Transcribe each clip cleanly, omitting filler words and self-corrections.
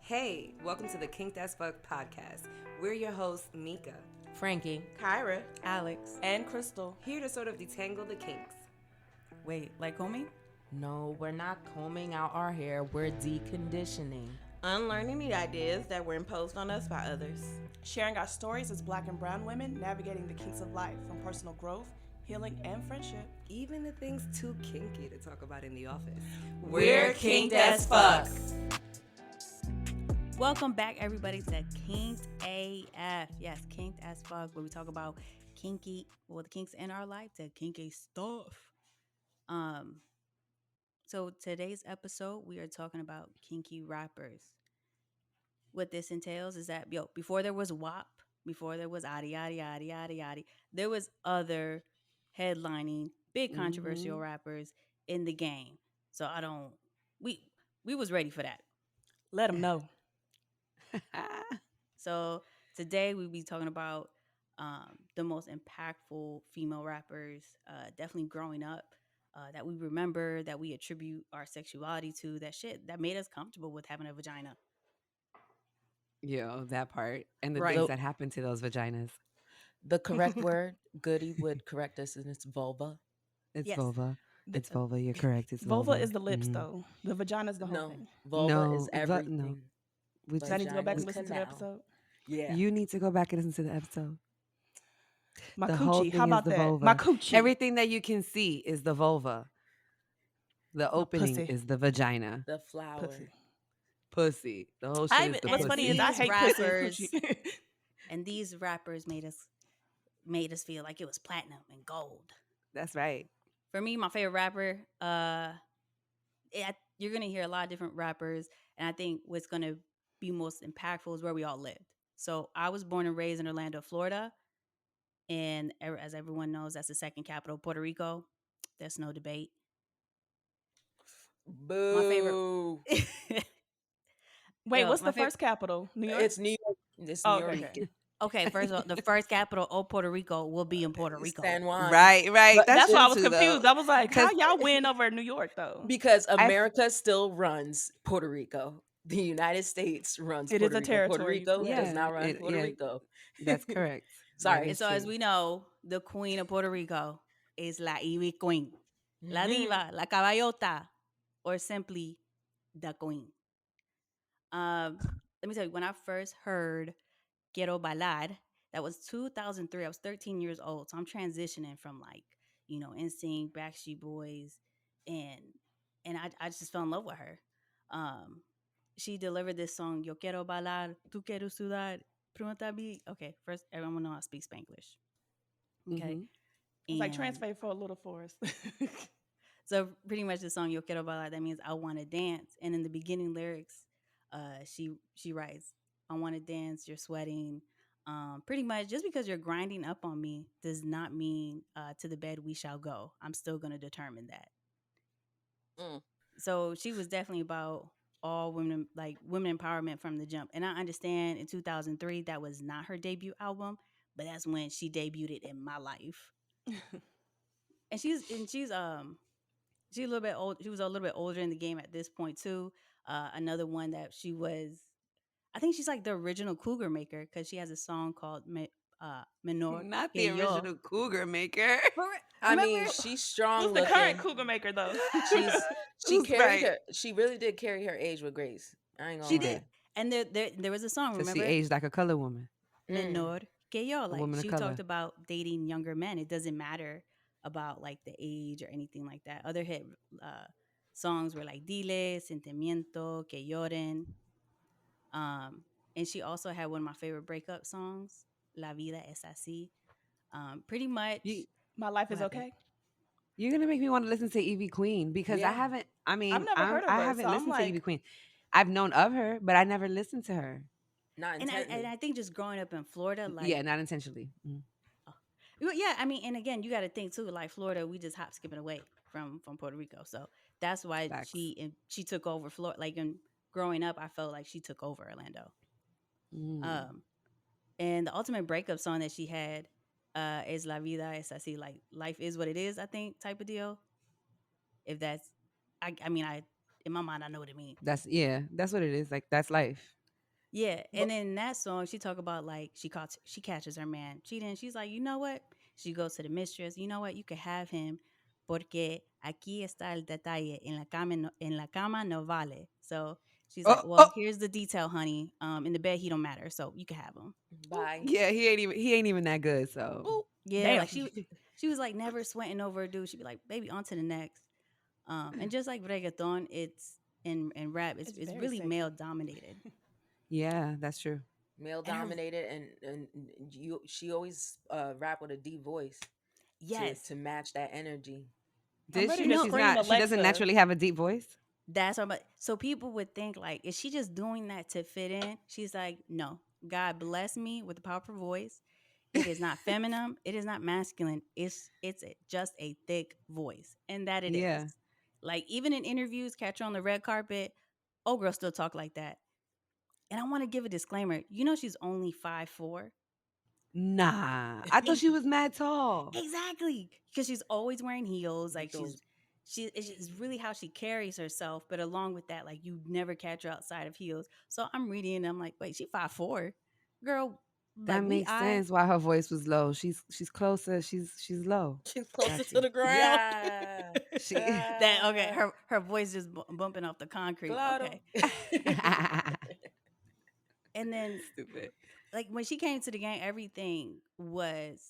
Hey, welcome to the Kink'D podcast. We're your hosts, Mika, Frankie, Khira, Alex, and Krystle. here to sort of detangle the kinks. wait, like combing? No, we're not combing out our hair. We're deconditioning. Unlearning the ideas that were imposed on us by others. Sharing our stories as Black and brown women navigating the kinks of life, from personal growth, healing, and friendship. Even the things too kinky to talk about in the office. We're Kink'D as fuck. Welcome back, everybody, to Kink'D AF. Yes, Kink'D as fuck, where we talk about the kinks in our life, the kinky stuff. So today's episode, we are talking about kinky rappers. What this entails is that, before there was WAP, before there was Adi, there was other headlining, big controversial rappers in the game. So we was ready for that. Let them know. So today we'll be talking about the most impactful female rappers, definitely growing up, that we remember, that we attribute our sexuality to, that made us comfortable with having a vagina. Yo, that part. And the Right. things that happen to those vaginas. The correct word, Goody would correct us, and it's vulva. It's Yes. vulva. It's vulva. You're correct. It's vulva. Vulva is the lips, Mhm. though. The vagina's the whole No, thing. vulva No, is everything. We So I need to go back and Vagina's listen to the canal. episode. Yeah. You need to go back and listen to the episode. My The whole coochie. thing How is about the that? vulva. My coochie. Everything that you can see is the vulva. The opening pussy. is the vagina. The flower. Pussy. Pussy. The whole shit is the What's pussy. funny is I These hate pussy and rappers- coochie. And these rappers made us feel like it was platinum and gold. That's right. For me, my favorite rapper, you're gonna hear a lot of different rappers, and I think what's gonna be most impactful is where we all lived. So I was born and raised in Orlando, Florida, and as everyone knows, that's the second capital of Puerto Rico. There's no debate. Boo. Wait, Yo, what's my the first capital? New York? It's New York. It's Oh, New York. okay. Okay, first of all, the first capital of Puerto Rico will be in Puerto Rico. San Juan. Right. But That's why I was true, though. confused. I was like, how 'Cause- y'all win over New York, though? Because America still runs Puerto Rico. The United States runs It is Puerto a Rico. territory. Puerto Rico Yeah, does not run it- Puerto yeah. Rico. That's correct. Sorry. That And is so, as true. we know, the queen of Puerto Rico is La Ivy Queen, La Mhm. Diva, La Caballota, or simply the Queen. Let me tell you, when I first heard Quiero Bailar, that was 2003. I was 13 years old, so I'm transitioning from NSYNC, Backstreet Boys, and I just fell in love with her. She delivered this song, Yo quiero bailar, tú quiero sudar, pregúntame. Okay, first everyone know I speak Spanglish. Okay. Mhm. It's like And translate for a little for us. so pretty much the song Yo quiero bailar, that means I want to dance. And in the beginning lyrics, she writes, I want to dance, you're sweating. Pretty much just because you're grinding up on me does not mean to the bed we shall go. I'm still going to determine that. Mm. So she was definitely about all women, like women empowerment from the jump. And I understand in 2003 that was not her debut album, but that's when she debuted it in my life. And she's a little bit old. She was a little bit older in the game at this point too. Another one that I think she's like the original cougar maker, because she has a song called Menor. Not the que Yo. original cougar maker. I mean, Remember- she's strong Who's the looking. current cougar maker, though? She Who's carried right? her. She really did carry her age with grace. I ain't gonna She lie. did. And there was a song, Because she remember? aged like a color woman. Menor que yo. Like woman of she color. talked about dating younger men. It doesn't matter about like the age or anything like that. Other hit songs were like Dile, Sentimiento, Que Lloren. And she also had one of my favorite breakup songs, La Vida Es Así. Pretty much. My life is What happened? okay. You're gonna make me want to listen to Evie Queen because I Yeah. haven't. I mean, I've never heard of I her, haven't so I'm listened to like- Evie Queen. I've known of her, but I never listened to her. Not and intently. I think just growing up in Florida, like Yeah, not intentionally. well, yeah, I mean, and again, you got to think too. Like Florida, we just hop skipping away from Puerto Rico, so that's why Facts. she took over Florida. Like in growing up, I felt like she took over Orlando. Mm. And the ultimate breakup song that she had is La Vida Es Así, like life is what it is, I think, type of deal. If that's, I mean, in my mind, I know what it means. That's what it is. Like that's life. Yeah, But and in that song, she talk about like she catches her man cheating. She's like, you know what? She goes to the mistress. You know what? You could have him, porque aquí está el detalle. En la cama no vale. So she's like, Oh, well, oh, here's the detail, honey. In the bed he don't matter, so you can have him. bye. yeah, he ain't even that good. So Ooh, Yeah, damn. like she was like never sweating over a dude. She'd be like, baby, on to the next. And just like reggaeton, it's in rap, It's it's very really sexy. male dominated. yeah, that's true. Male And dominated, and she always rap with a deep voice yes, to match that energy. I'm Did ready you she? to know, She's scream not. She doesn't Alexa. naturally have a deep voice. that's what. So people would think like, is she just doing that to fit in? She's like, no. God bless me with a powerful voice. It is not feminine. It is not masculine. Just a thick voice, and that it is. Yeah. Like even in interviews, catch her on the red carpet. Oh, girl, still talk like that. And I want to give a disclaimer. You know, she's only 5'4". Nah, I thought she was mad tall. Exactly, because she's always wearing heels. With Like those it's just really how she carries herself. But along with that, like you never catch her outside of heels. So I'm reading, and I'm like, wait, she 5'4", girl. That Like makes sense why her voice was low. She's closer. She's low. She's closer Got to you. the ground. yeah. She. that okay. Her voice just bumping off the concrete. Claro. Okay, and then Stupid. like when she came to the game, everything was.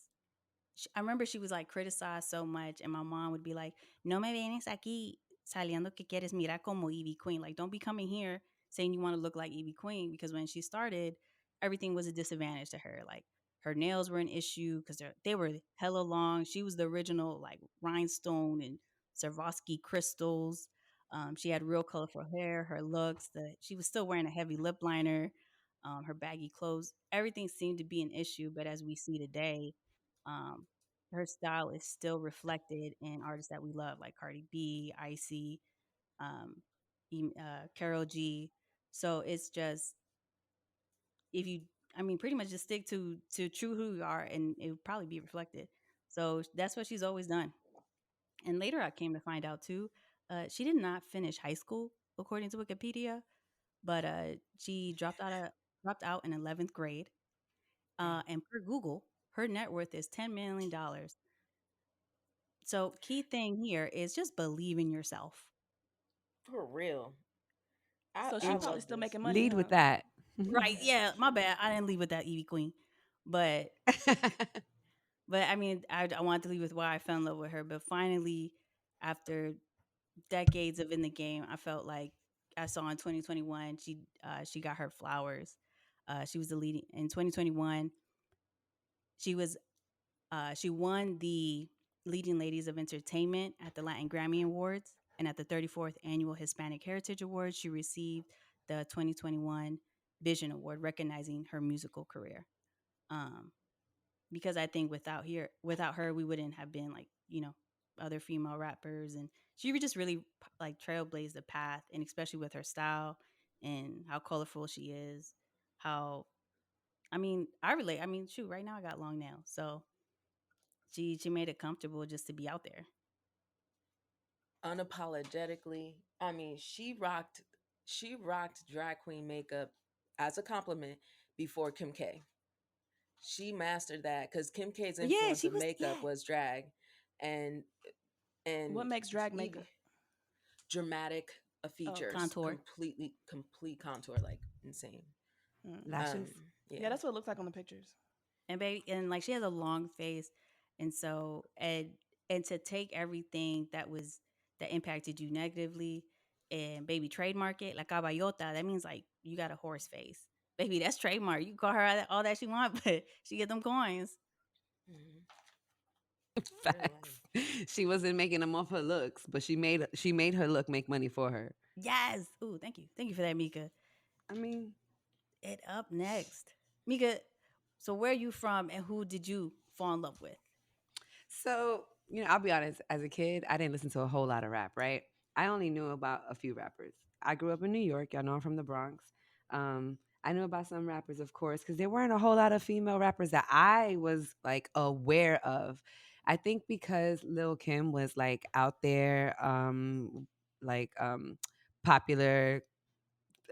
I remember she was like criticized so much, and my mom would be like, "No me vienes aquí saliendo que quieres mirar como Evie Queen. Like, don't be coming here saying you want to look like Evie Queen because when she started, everything was a disadvantage to her. Like, her nails were an issue because they were hella long. She was the original like rhinestone and Swarovski crystals. She had real colorful hair. Her looks. She was still wearing a heavy lip liner. Her baggy clothes. Everything seemed to be an issue, but as we see today um, her style is still reflected in artists that we love, like Cardi B, Icy, um, Carol G. So it's just if you, I mean, pretty much just stick to true who you are, and it would probably be reflected. So that's what she's always done. And later, I came to find out too, she did not finish high school according to Wikipedia, but she dropped out in 11th grade. And per Google, her net worth is $10 million. So key thing here is just believe in yourself. For real. So she I probably love still this. making money, Lead huh? with that. Right. Yeah. My bad. I didn't leave with that Evie Queen. But I mean I wanted to leave with why I fell in love with her. But finally, after decades of in the game, I felt like I saw in 2021 she got her flowers. She was the leading in 2021. She was she won the Leading Ladies of Entertainment at the Latin Grammy Awards, and at the 34th Annual Hispanic Heritage Awards, she received the 2021 Vision Award, recognizing her musical career. Um, because I think without her, we wouldn't have been like other female rappers, and she would just really like trailblazed the path, and especially with her style and how colorful she is. How I mean, I relate. I mean, shoot, right now I got long nails, so she made it comfortable just to be out there. Unapologetically. I mean, she rocked drag queen makeup as a compliment before Kim K. She mastered that because Kim K's Yeah, influence she of was. makeup Yeah. was drag and What and makes drag even makeup? dramatic Oh, okay. features, Contour. complete contour, like insane. Mm. Lashes. Um, yeah. Yeah, that's what it looks like on the pictures. And baby, and like she has a long face, and so and to take everything that impacted you negatively and baby trademark it like caballota. That means like you got a horse face, baby. That's trademark. You can call her all that she want, but she get them coins. Mhm. Real Facts. life. She wasn't making them off her looks, but she made her look make money for her. Yes. Ooh, thank you for that, Mika. I mean, It up next, Mika. So where are you from, and who did you fall in love with? so I'll be honest. As a kid, I didn't listen to a whole lot of rap. Right? I only knew about a few rappers. I grew up in New York. Y'all know I'm from the Bronx. I knew about some rappers, of course, because there weren't a whole lot of female rappers that I was like aware of. I think because Lil Kim was like out there, like popular.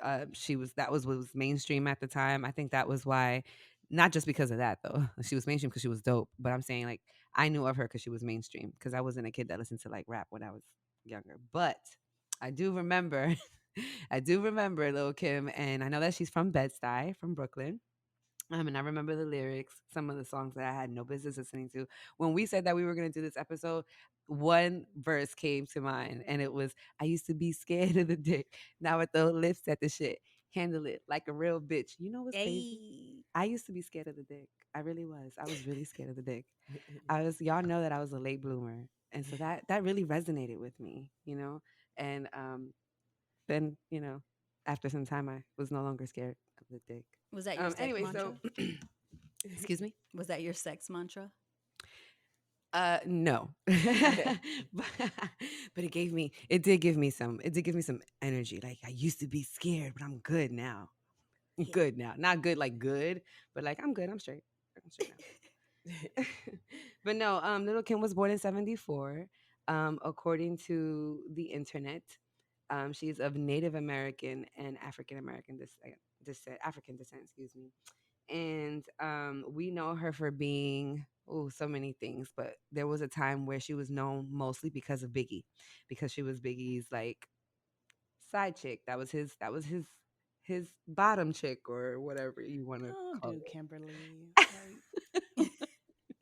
That was what was mainstream at the time. I think that was why, not just because of that though. She was mainstream because she was dope. But I'm saying like I knew of her because she was mainstream because I wasn't a kid that listened to like rap when I was younger. But I do remember, I do remember Lil Kim, and I know that she's from Bed-Stuy, from Brooklyn. And I remember the lyrics, some of the songs that I had no business listening to. When we said that we were going to do this episode, one verse came to mind, and it was, I used to be scared of the dick. Now I throw lips at the shit. Handle it like a real bitch. You know what's crazy? Hey. I used to be scared of the dick. I really was. I was really scared of the dick. Y'all know that I was a late bloomer. And so that really resonated with me, you know? And then, after some time, I was no longer scared of the dick. Was that your sex Anyway, so mantra? excuse me. Was that your sex mantra? No, but, it did give me some energy. Like I used to be scared, but I'm good now. I'm good now. Not good like good, but like I'm good. I'm straight. I'm straight now. But no, Little Kim was born in 74. According to the internet, she's of Native American and African American descent, African descent, excuse me. And we know her for being so many things, but there was a time where she was known mostly because of Biggie, because she was Biggie's like side chick. That was his bottom chick or whatever you want to Oh, call dude, it. Kimberly.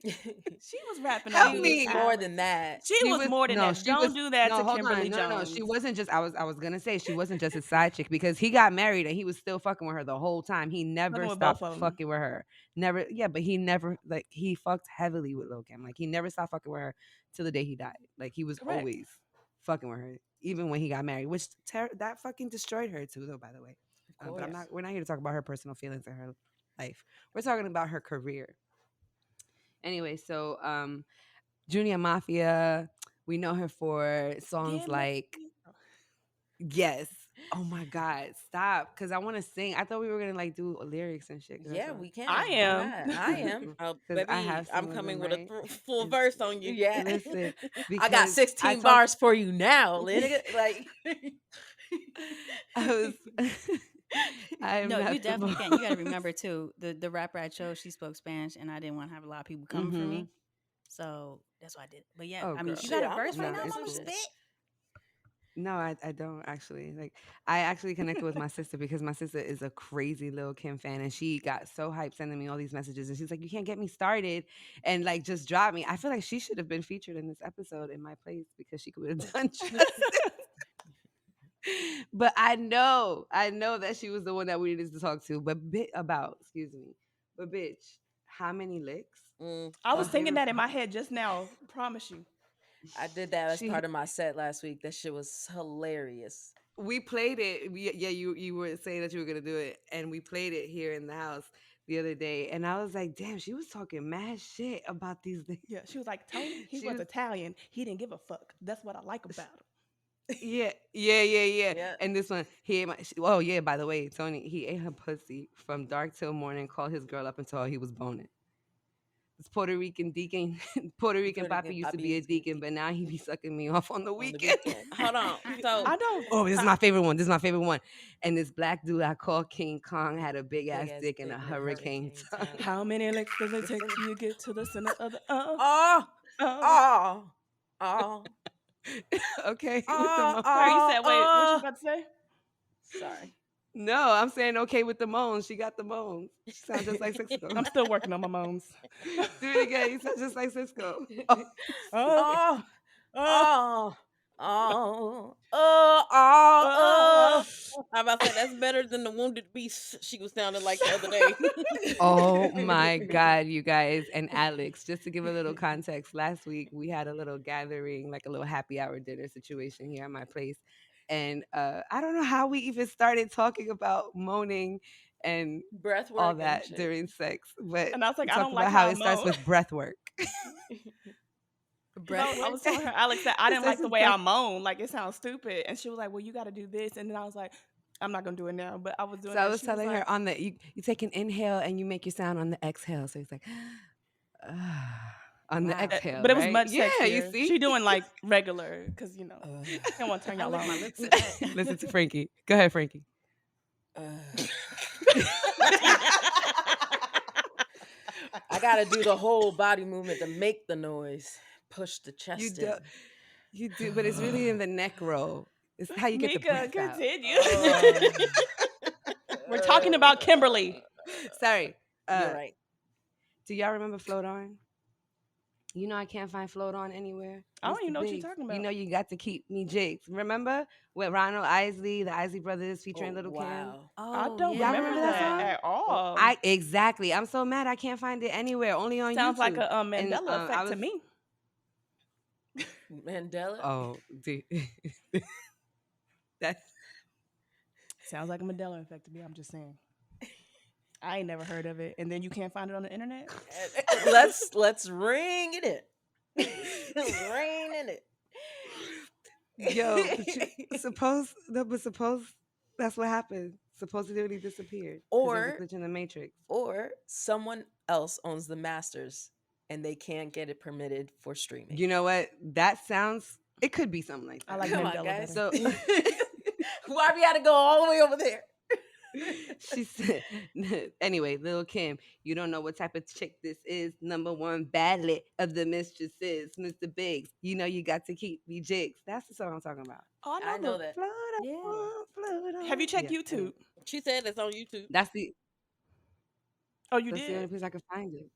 Like, she was rapping Help on She dude's was me. more album. than that. She was more than that. She was Don't do that no, to hold on. Kimberly No, Jones. she wasn't just I was gonna say she wasn't just a side chick because he got married and he was still fucking with her the whole time. He Fucking never with both stopped of them. fucking with her. Never, yeah, but he never, like, he fucked heavily with Lil Kim. Like he never stopped fucking with her till the day he died. Like he was Correct. always fucking with her, even when he got married, which that fucking destroyed her too, though, by the way. Of But course. we're not here to talk about her personal feelings in her life. We're talking about her career. Anyway, so Junior Mafia, we know her for songs Get money. like Yes. Oh my God, stop! Because I want to sing. I thought we were gonna like do lyrics and shit. Cause that's Yeah, all. we can. I Why am. not? I am. Oh, Because I baby, have I'm some of coming them, with a right? full And verse on you. Yeah. listen, I got because I 16 talked. bars for you now, nigga. Like I was. I am No, you not the definitely can. You got to most. remember too. The rapper I chose, she spoke Spanish, and I didn't want to have a lot of people coming for Mm-hmm. me, so that's what I did. But yeah, Oh, I mean, girl. you got shit, a I'm verse right No, now, listening it's to Mama some cool. Spit? shit. No, I don't actually. Like I actually connected with my sister because my sister is a crazy Lil Kim fan and she got so hyped sending me all these messages and she's like, "You can't get me started," and like just drop me. I feel like she should have been featured in this episode in my place because she could have done justice. But I know that she was the one that we needed to talk to. Excuse me. But bitch, how many licks? I was My singing favorite that in my part. head just now. Promise you. I did that as She part of my set last week. That shit was hilarious. we played it. Yeah, you were saying that you were gonna do it, and we played it here in the house the other day. And I was like, damn, she was talking mad shit about these things. Yeah, she was like, Tony, he She was was, Italian. He didn't give a fuck. That's what I like about him. yeah. Yeah. And this one, he ate oh yeah. By the way, Tony, he ate her pussy from dark till morning. Called his girl up and told her he was boning. This Puerto Rican deacon, Puerto Rican Pretty papi good. used to Poppy be a used to be deacon, but now he be sucking me off on the on the weekend. weekend. Hold on. So, I don't. Oh, this is how, my favorite one. This is my favorite one. And this black dude I call King Kong had a big Big ass ass dick and dick a and a hurricane hurricane tongue. tongue. How many licks does it take till you get to the center of the oh, uh? oh, oh, Okay, with the oh, moan. Sorry, you oh, said, wait, what you about to say? Sorry. No, I'm saying okay with the moans. She got the moans. She sounds just like Cisco. I'm still working on my moans. Do it again. You sound just like Cisco. Oh, Oh, Oh, oh, oh, oh, oh. oh. I'm about to say that's better than the wounded beast she was sounding like the other day. oh my God, you guys. And Alex, just to give a little context, last week we had a little gathering, like a little happy hour dinner situation here at my place. And I don't know how we even started talking about moaning and Breath all work and that shit. during sex, but And I was we like, I talked don't like about how how I it starts moan. with breath work. Because Breath I work. was telling her, Alex, that I It didn't starts like the with way I breath. moan. Like, it sounds stupid. And she was like, well, you got to do this. And then I was like, I'm not going to do it now. But I was doing So I that. was She was telling like, her you take an inhale and you make your sound on the exhale. So it's like, ah. on the Wow. exhale, But it was right? much Yeah, you sexier. see. She doing like regular because I don't want to turn I y'all lick on. my lips to that. Listen to Frankie. Go ahead, Frankie. I gotta do the whole body movement to make the noise. Push the You chest do, in. you do, but it's really in the neck roll. It's how you get the Mika, breath out. continue. Uh, We're talking about Kimberly. Sorry. You're right. Do y'all remember Float On? You know I can't find Float On anywhere. I don't even Mr. know what you're Biggs, talking you about. know you got to keep me jigs. Remember with Ronald Isley, the Isley brothers featuring Oh, Little Kim? wow. I Oh don't yeah. Y'all remember remember that that song? at all. Exactly. I'm so mad I can't find it anywhere. Only on Sounds like YouTube. a Mandela I effect to was me. Mandela. oh, dude. That's Sounds like a Mandela effect to me. I'm just saying. I ain't never heard of it, and then you can't find it on the internet. Let's ring in it. Rain in it. yo. But suppose that's what happened. Suppose it really disappeared because there's a or glitch in the matrix. or someone else owns the masters and they can't get it permitted for streaming. You know what? That sounds. It could be something like that. I like Come Mandela on, guys. better. So Why we had to go all the way over there? she said, anyway, Little Kim, you don't know what type of chick this is. Number one badlet of the mistresses, Mr. Biggs. You know you got to keep me jigs. That's the song I'm talking about. Oh, I know that. Float Yeah. on, float on. Have you checked Yeah, YouTube? anyway. She said it's on YouTube. That's the Oh, you that's the only did? place I could find it.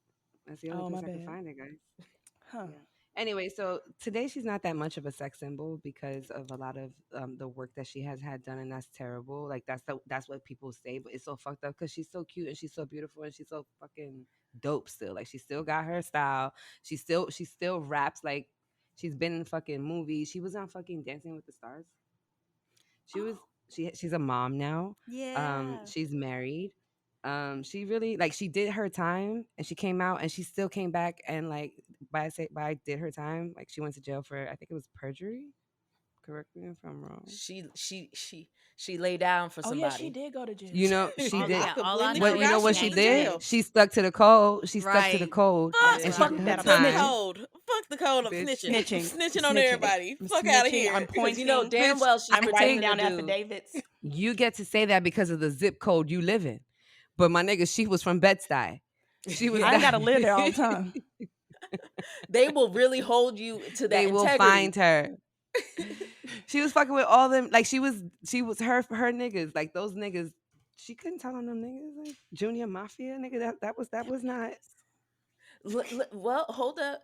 That's the only Oh, my place I could bad. find it, guys. Huh. Yeah. Anyway, so today she's not that much of a sex symbol because of a lot of the work that she has had done, and that's terrible. Like that's what people say, but it's so fucked up because she's so cute and she's so beautiful and she's so fucking dope still. Like she still got her style. She still raps like she's been in fucking movies. She was on fucking Dancing with the Stars. She was she's a mom now. Yeah. She's married. She really like she did her time and she came out and she still came back and like by did her time, like she went to jail for I think it was perjury. Correct me if I'm wrong. She lay down for Oh somebody. yeah, she did go to jail. You know she All, did. yeah, all I completely know What you know is what she she ain't did? jail. She stuck to the code. She stuck to the Right. code Fuck, That's and she right. did her That fuck bitch. the time. code. Fuck the code of Bitch. snitching. Snitching. Snitching on Snitching. everybody. I'm Fuck out of snitching, here. I'm Because pointing. you know damn Bitch, well she's I'm writing pretending down to do. affidavits. You get to say that because of the zip code you live in, but my nigga, she was from Bed-Stuy. She was. I ain't gotta live there all the time. They will really hold you to that They will integrity. find her. She was fucking with all them. Like she was her niggas. Like those niggas. She couldn't tell on them niggas. Like Junior Mafia nigga. That was not. Well, hold up.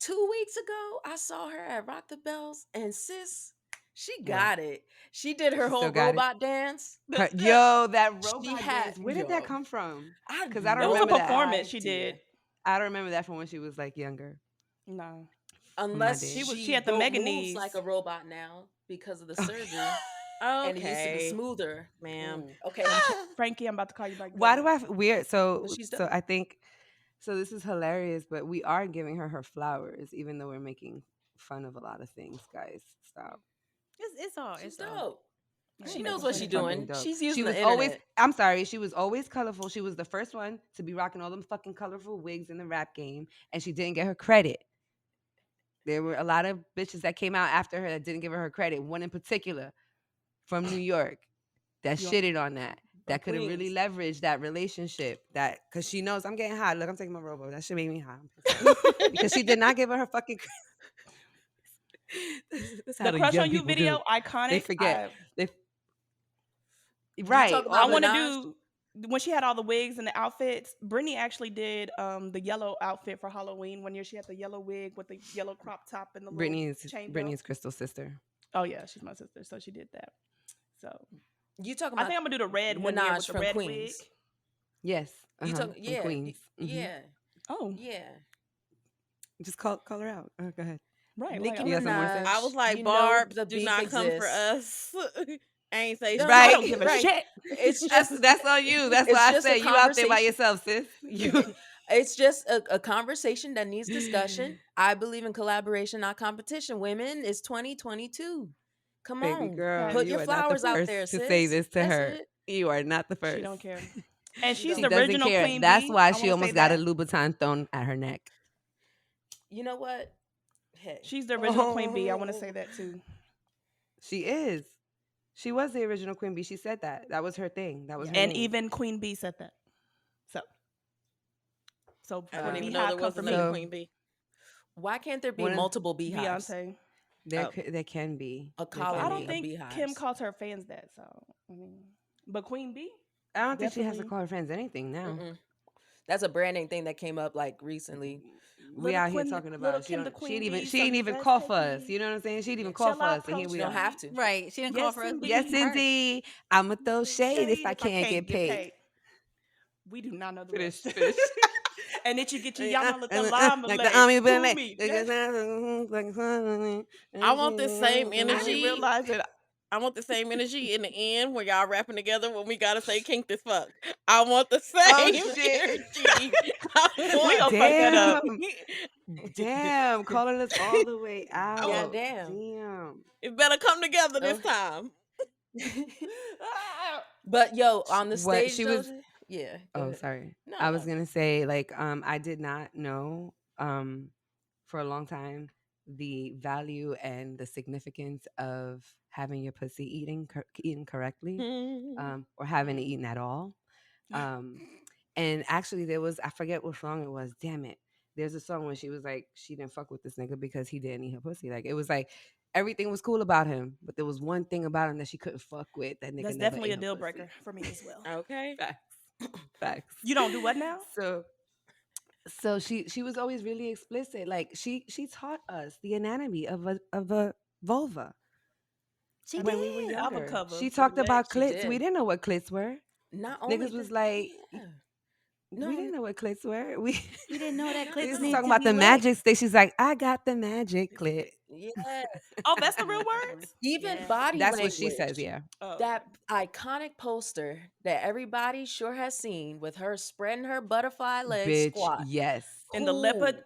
2 weeks ago, I saw her at Rock the Bells, and sis, she got it. She did her She still whole got it. robot dance. Yo, that She robot had- dance. Where did that yo. come from? I 'Cause I don't It was a remember that. performance she idea. did. I don't remember that from when she was like younger. No. Unless did. She had the mega moves knees. like a robot now because of the surgery, Okay. and it used to be smoother. ma'am. Okay, Frankie, I'm about to call you back. Why do I weird? So But she's so dope. I think so. This is hilarious, but we are giving her flowers, even though we're making fun of a lot of things. Guys, stop. It's all. she's It's all. dope. Yeah, She I'm knows making what fun she's of you. doing. Dope. She's using She was the always. internet. I'm sorry. She was always colorful. She was the first one to be rocking all them fucking colorful wigs in the rap game, and she didn't get her credit. There were a lot of bitches that came out after her that didn't give her credit. One in particular from New York that You- shitted on that. That could have really Queens. leveraged that relationship. That because she knows I'm getting hot. Look, I'm taking my robo. That shit made me hot. Because she did not give her fucking credit. That's how The Crush young on You people video, do. iconic. They forget. They talk about I Minaj? want to do when she had all the wigs and the outfits. Brittany actually did the yellow outfit for Halloween one year. She had the yellow wig with the yellow crop top and the little chain belt. Brittany's Krystle's sister. Oh yeah, she's my sister, so she did that. So You talking I about? think I'm gonna do the red one year Minaj with the from red Queens. wig. Yes. You uh-huh, talk? from Yeah, Queens. Mhm. yeah, Oh, yeah. Just call her out. Go ahead. right. Nicki Like, You got something more to say? Minaj. I was like, you know Barb, the do beef not come for exists. us. I ain't say No, shit. Right, I don't give a right. shit. It's That's just that's on you. That's it's why I just a said you out there by conversation. yourself, sis. You it's just a conversation that needs discussion. I believe in collaboration, not competition. Women, it's 2022. Come baby on, girl, put you your are not the flowers out first there, to sis. say this to That's her. it. You are not the first. She don't care. And She she's She the doesn't original care. Queen That's Bee. why I she wanna almost say got a that. Louboutin thrown at her neck. You know what? Hey. She's the original Queen Bee. I want to say that too. She is. She was the original Queen Bee. She said that. That was her thing. That was Yeah. her And name. even Queen Bee said that. So, so I the didn't even know there beehive come was from another me. So Queen Bee. Why can't there be one of multiple beehives? Beyonce. Oh, there can be. A There But I can colony don't be. of think Kim beehives. calls her fans that. So, I mean, but Queen Bee, I don't think she has to definitely. call her friends anything now. Mm-mm. That's a branding thing that came up like recently. We out here talking Little about Kim, the she ain't Queen even Bee. she So ain't you even best call for take us. heed. You know what I'm saying? She didn't even call Shall for I us, and here She we don't are. have to. Right. She didn't call Yes, for us, but Yes, we indeed. her. indeed. I'ma throw shade if I Shade if I can't can't get get paid. paid. We do not know the Finish, rest. finish. And that you get your Like the yamalama army been to like, me. I want the same I didn't energy. realize it. I want the same energy in the end when y'all rapping together when we gotta say kinked as fuck. I want the Oh same shit! energy. I We want gonna fuck that up. Damn, damn, calling us all the way I God want out. damn. Damn. it better come together this Oh. time. But yo, on the What stage she though, was yeah, go Oh, ahead. sorry. No, I was no. gonna say, like, I did not know, for a long time the value and the significance of having your pussy eaten correctly, or having it eaten at all. Um, and actually, there was, I forget what song it was. Damn it! There's a song when she was like, she didn't fuck with this nigga because he didn't eat her pussy. Like, it was like everything was cool about him, but there was one thing about him that she couldn't fuck with. That nigga That's never definitely ate a her deal pussy. breaker for me as well. Okay. Facts. Facts. You don't do what now? So she was always really explicit. Like she taught us the anatomy of a vulva She An when we were did. album younger. cover She for the talked leg. about She clits. We did. didn't know what clits were. Not only Niggas did, was like, yeah. we No, didn't know what clits were. We We didn't know that not niggas clits was need talking to about be the wet. magic stick. She's like, I got the magic clit. yeah. Oh, that's the real words? Even Yeah. body That's what she says. language. Yeah. Oh, okay. That iconic poster that everybody sure has seen with her spreading her butterfly legs Bitch. squat. Yes. In the leopard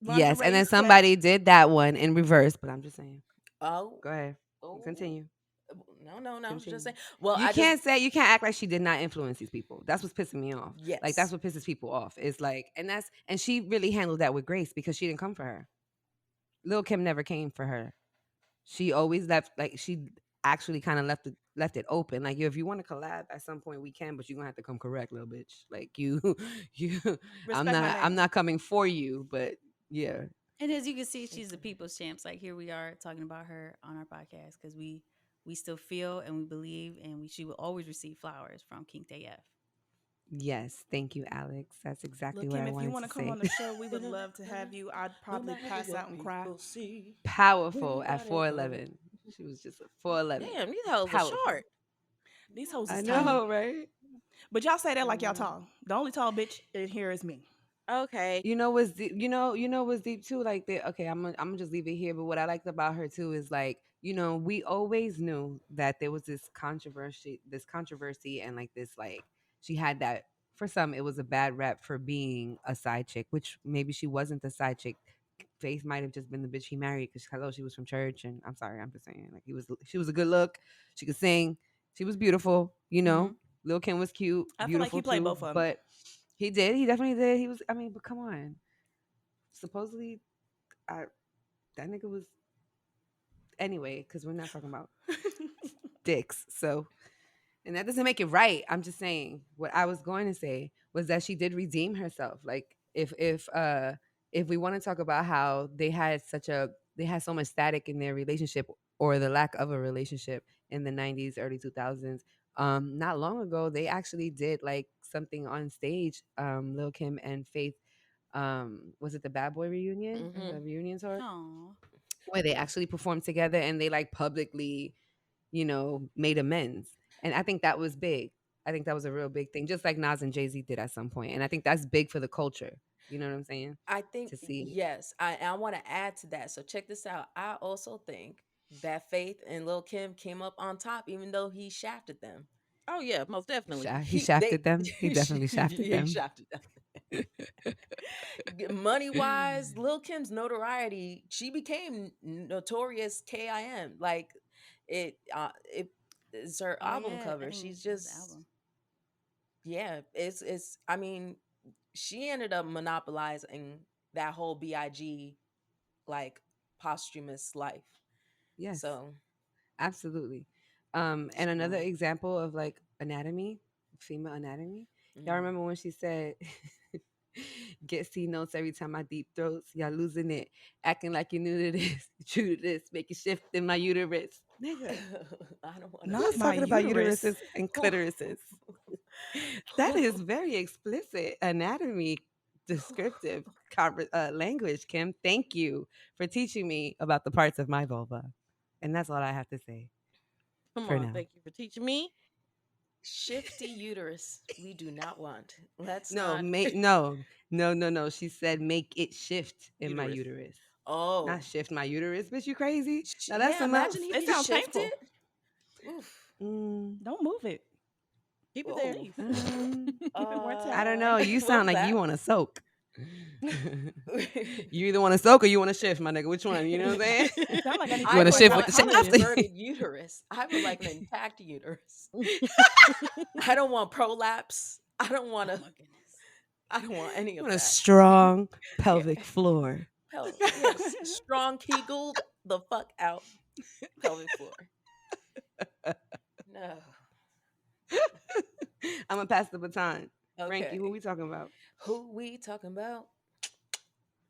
Cool. Yes. And lingerie then set. somebody did that one in reverse. But I'm just saying. Oh, Go ahead. oh. Continue. No. Just Continue. saying. Well, I just You can't act like she did not influence these people. That's what's pissing me off. Like that's yes. what pisses people off. It's like, and she really handled that with grace because she didn't come for her. Lil Kim never came for her. She always left, like she actually kind of left it open. Like, yo, if you want to collab at some point we can, but you're gonna have to come correct, little bitch. Like you you Respect my I'm name. not coming for you, but yeah. And as you can see, she's the people's champs. Like here we are talking about her on our podcast because we still feel and we believe and she will always receive flowers from Kink'D AF. Yes, thank you, Alex. That's exactly Look, what Kim, I if you wanted want to to come say. on the show, we would No love to have you. I'd probably matter pass what out and cry. people see, Powerful at anybody know. 4'11". She was just a 4'11". Damn, these hoes are Powerful. short. These hoes I is tiny. know, right? But y'all say that like y'all Mm. tall. The only tall bitch in here is me. Okay. You know what's deep, you know what's deep too. Like okay, I'm gonna just leave it here. But what I liked about her too is like, we always knew that there was this controversy, and like this, like she had that. For some, it was a bad rep for being a side chick, which maybe she wasn't the side chick. Faith might have just been the bitch he married because hello, she was from church, and I'm sorry, I'm just saying, like she was a good look, she could sing, she was beautiful. Mm-hmm. Lil Kim was cute, I feel like he beautiful played too, both of them. but he did. He definitely did. He was. I mean, but come on. Supposedly, I that nigga was anyway. Because we're not talking about dicks. So, and that doesn't make it right. I'm just saying what I was going to say was that she did redeem herself. Like if we want to talk about how they had so much static in their relationship or the lack of a relationship in the 90s, early 2000s. Not long ago, they actually did like something on stage. Lil Kim and Faith, was it the Bad Boy reunion, Mm-hmm. the reunion tour, Oh. where they actually performed together and they like publicly, made amends. And I think that was big. I think that was a real big thing, just like Nas and Jay-Z did at some point. And I think that's big for the culture. You know what I'm saying? I think To see. yes. I want to add to that. So check this out. I also think that Faith and Lil Kim came up on top, even though he shafted them. Oh yeah, most definitely. He They shafted them. He definitely shafted he them. shafted them. Money wise, Lil Kim's notoriety, she became notorious KIM. Like it is her Oh album yeah, I cover. think She's it was the just album. yeah, it's I mean, she ended up monopolizing that whole Big like posthumous life. Yes, So absolutely. And another so example of like anatomy, female anatomy. Y'all mm. remember when she said, "Get C notes every time I deep throats. Y'all losing it, acting like you knew to this, true to this, make a shift in my uterus, nigga." I don't want to. Not Who's my talking about uterus. uteruses and clitorises? That is very explicit anatomy descriptive language, Kim. Thank you for teaching me about the parts of my vulva. And that's all I have to say Come for on, now. thank you for teaching me. Shifty uterus. We do not want. Let's No, not. no. She said make it shift in my Uterus. uterus. Oh, Not shift my uterus. Bitch, you crazy? Now that's yeah. enough. Imagine he It be sounds shifted. painful. Oof. Mm, Don't move it. Keep it there. Oh. Please. um, Keep it where it's I at. don't know. You Well, sound like you that. want to soak. You either want to soak or you want to shift, my nigga. Which one? You know what I'm saying? It sounds like I need to You I want go to to would a shift with want the an gynecologist. shaft? inverted uterus. I would like an intact uterus. I don't want prolapse. I don't want Oh to. my goodness. I don't want any You of want a that. strong Yeah. pelvic floor. Yes. Strong kegeled the fuck out pelvic floor. No. I'm gonna pass the baton. Frankie, who Okay. we talking about? Who we talking about?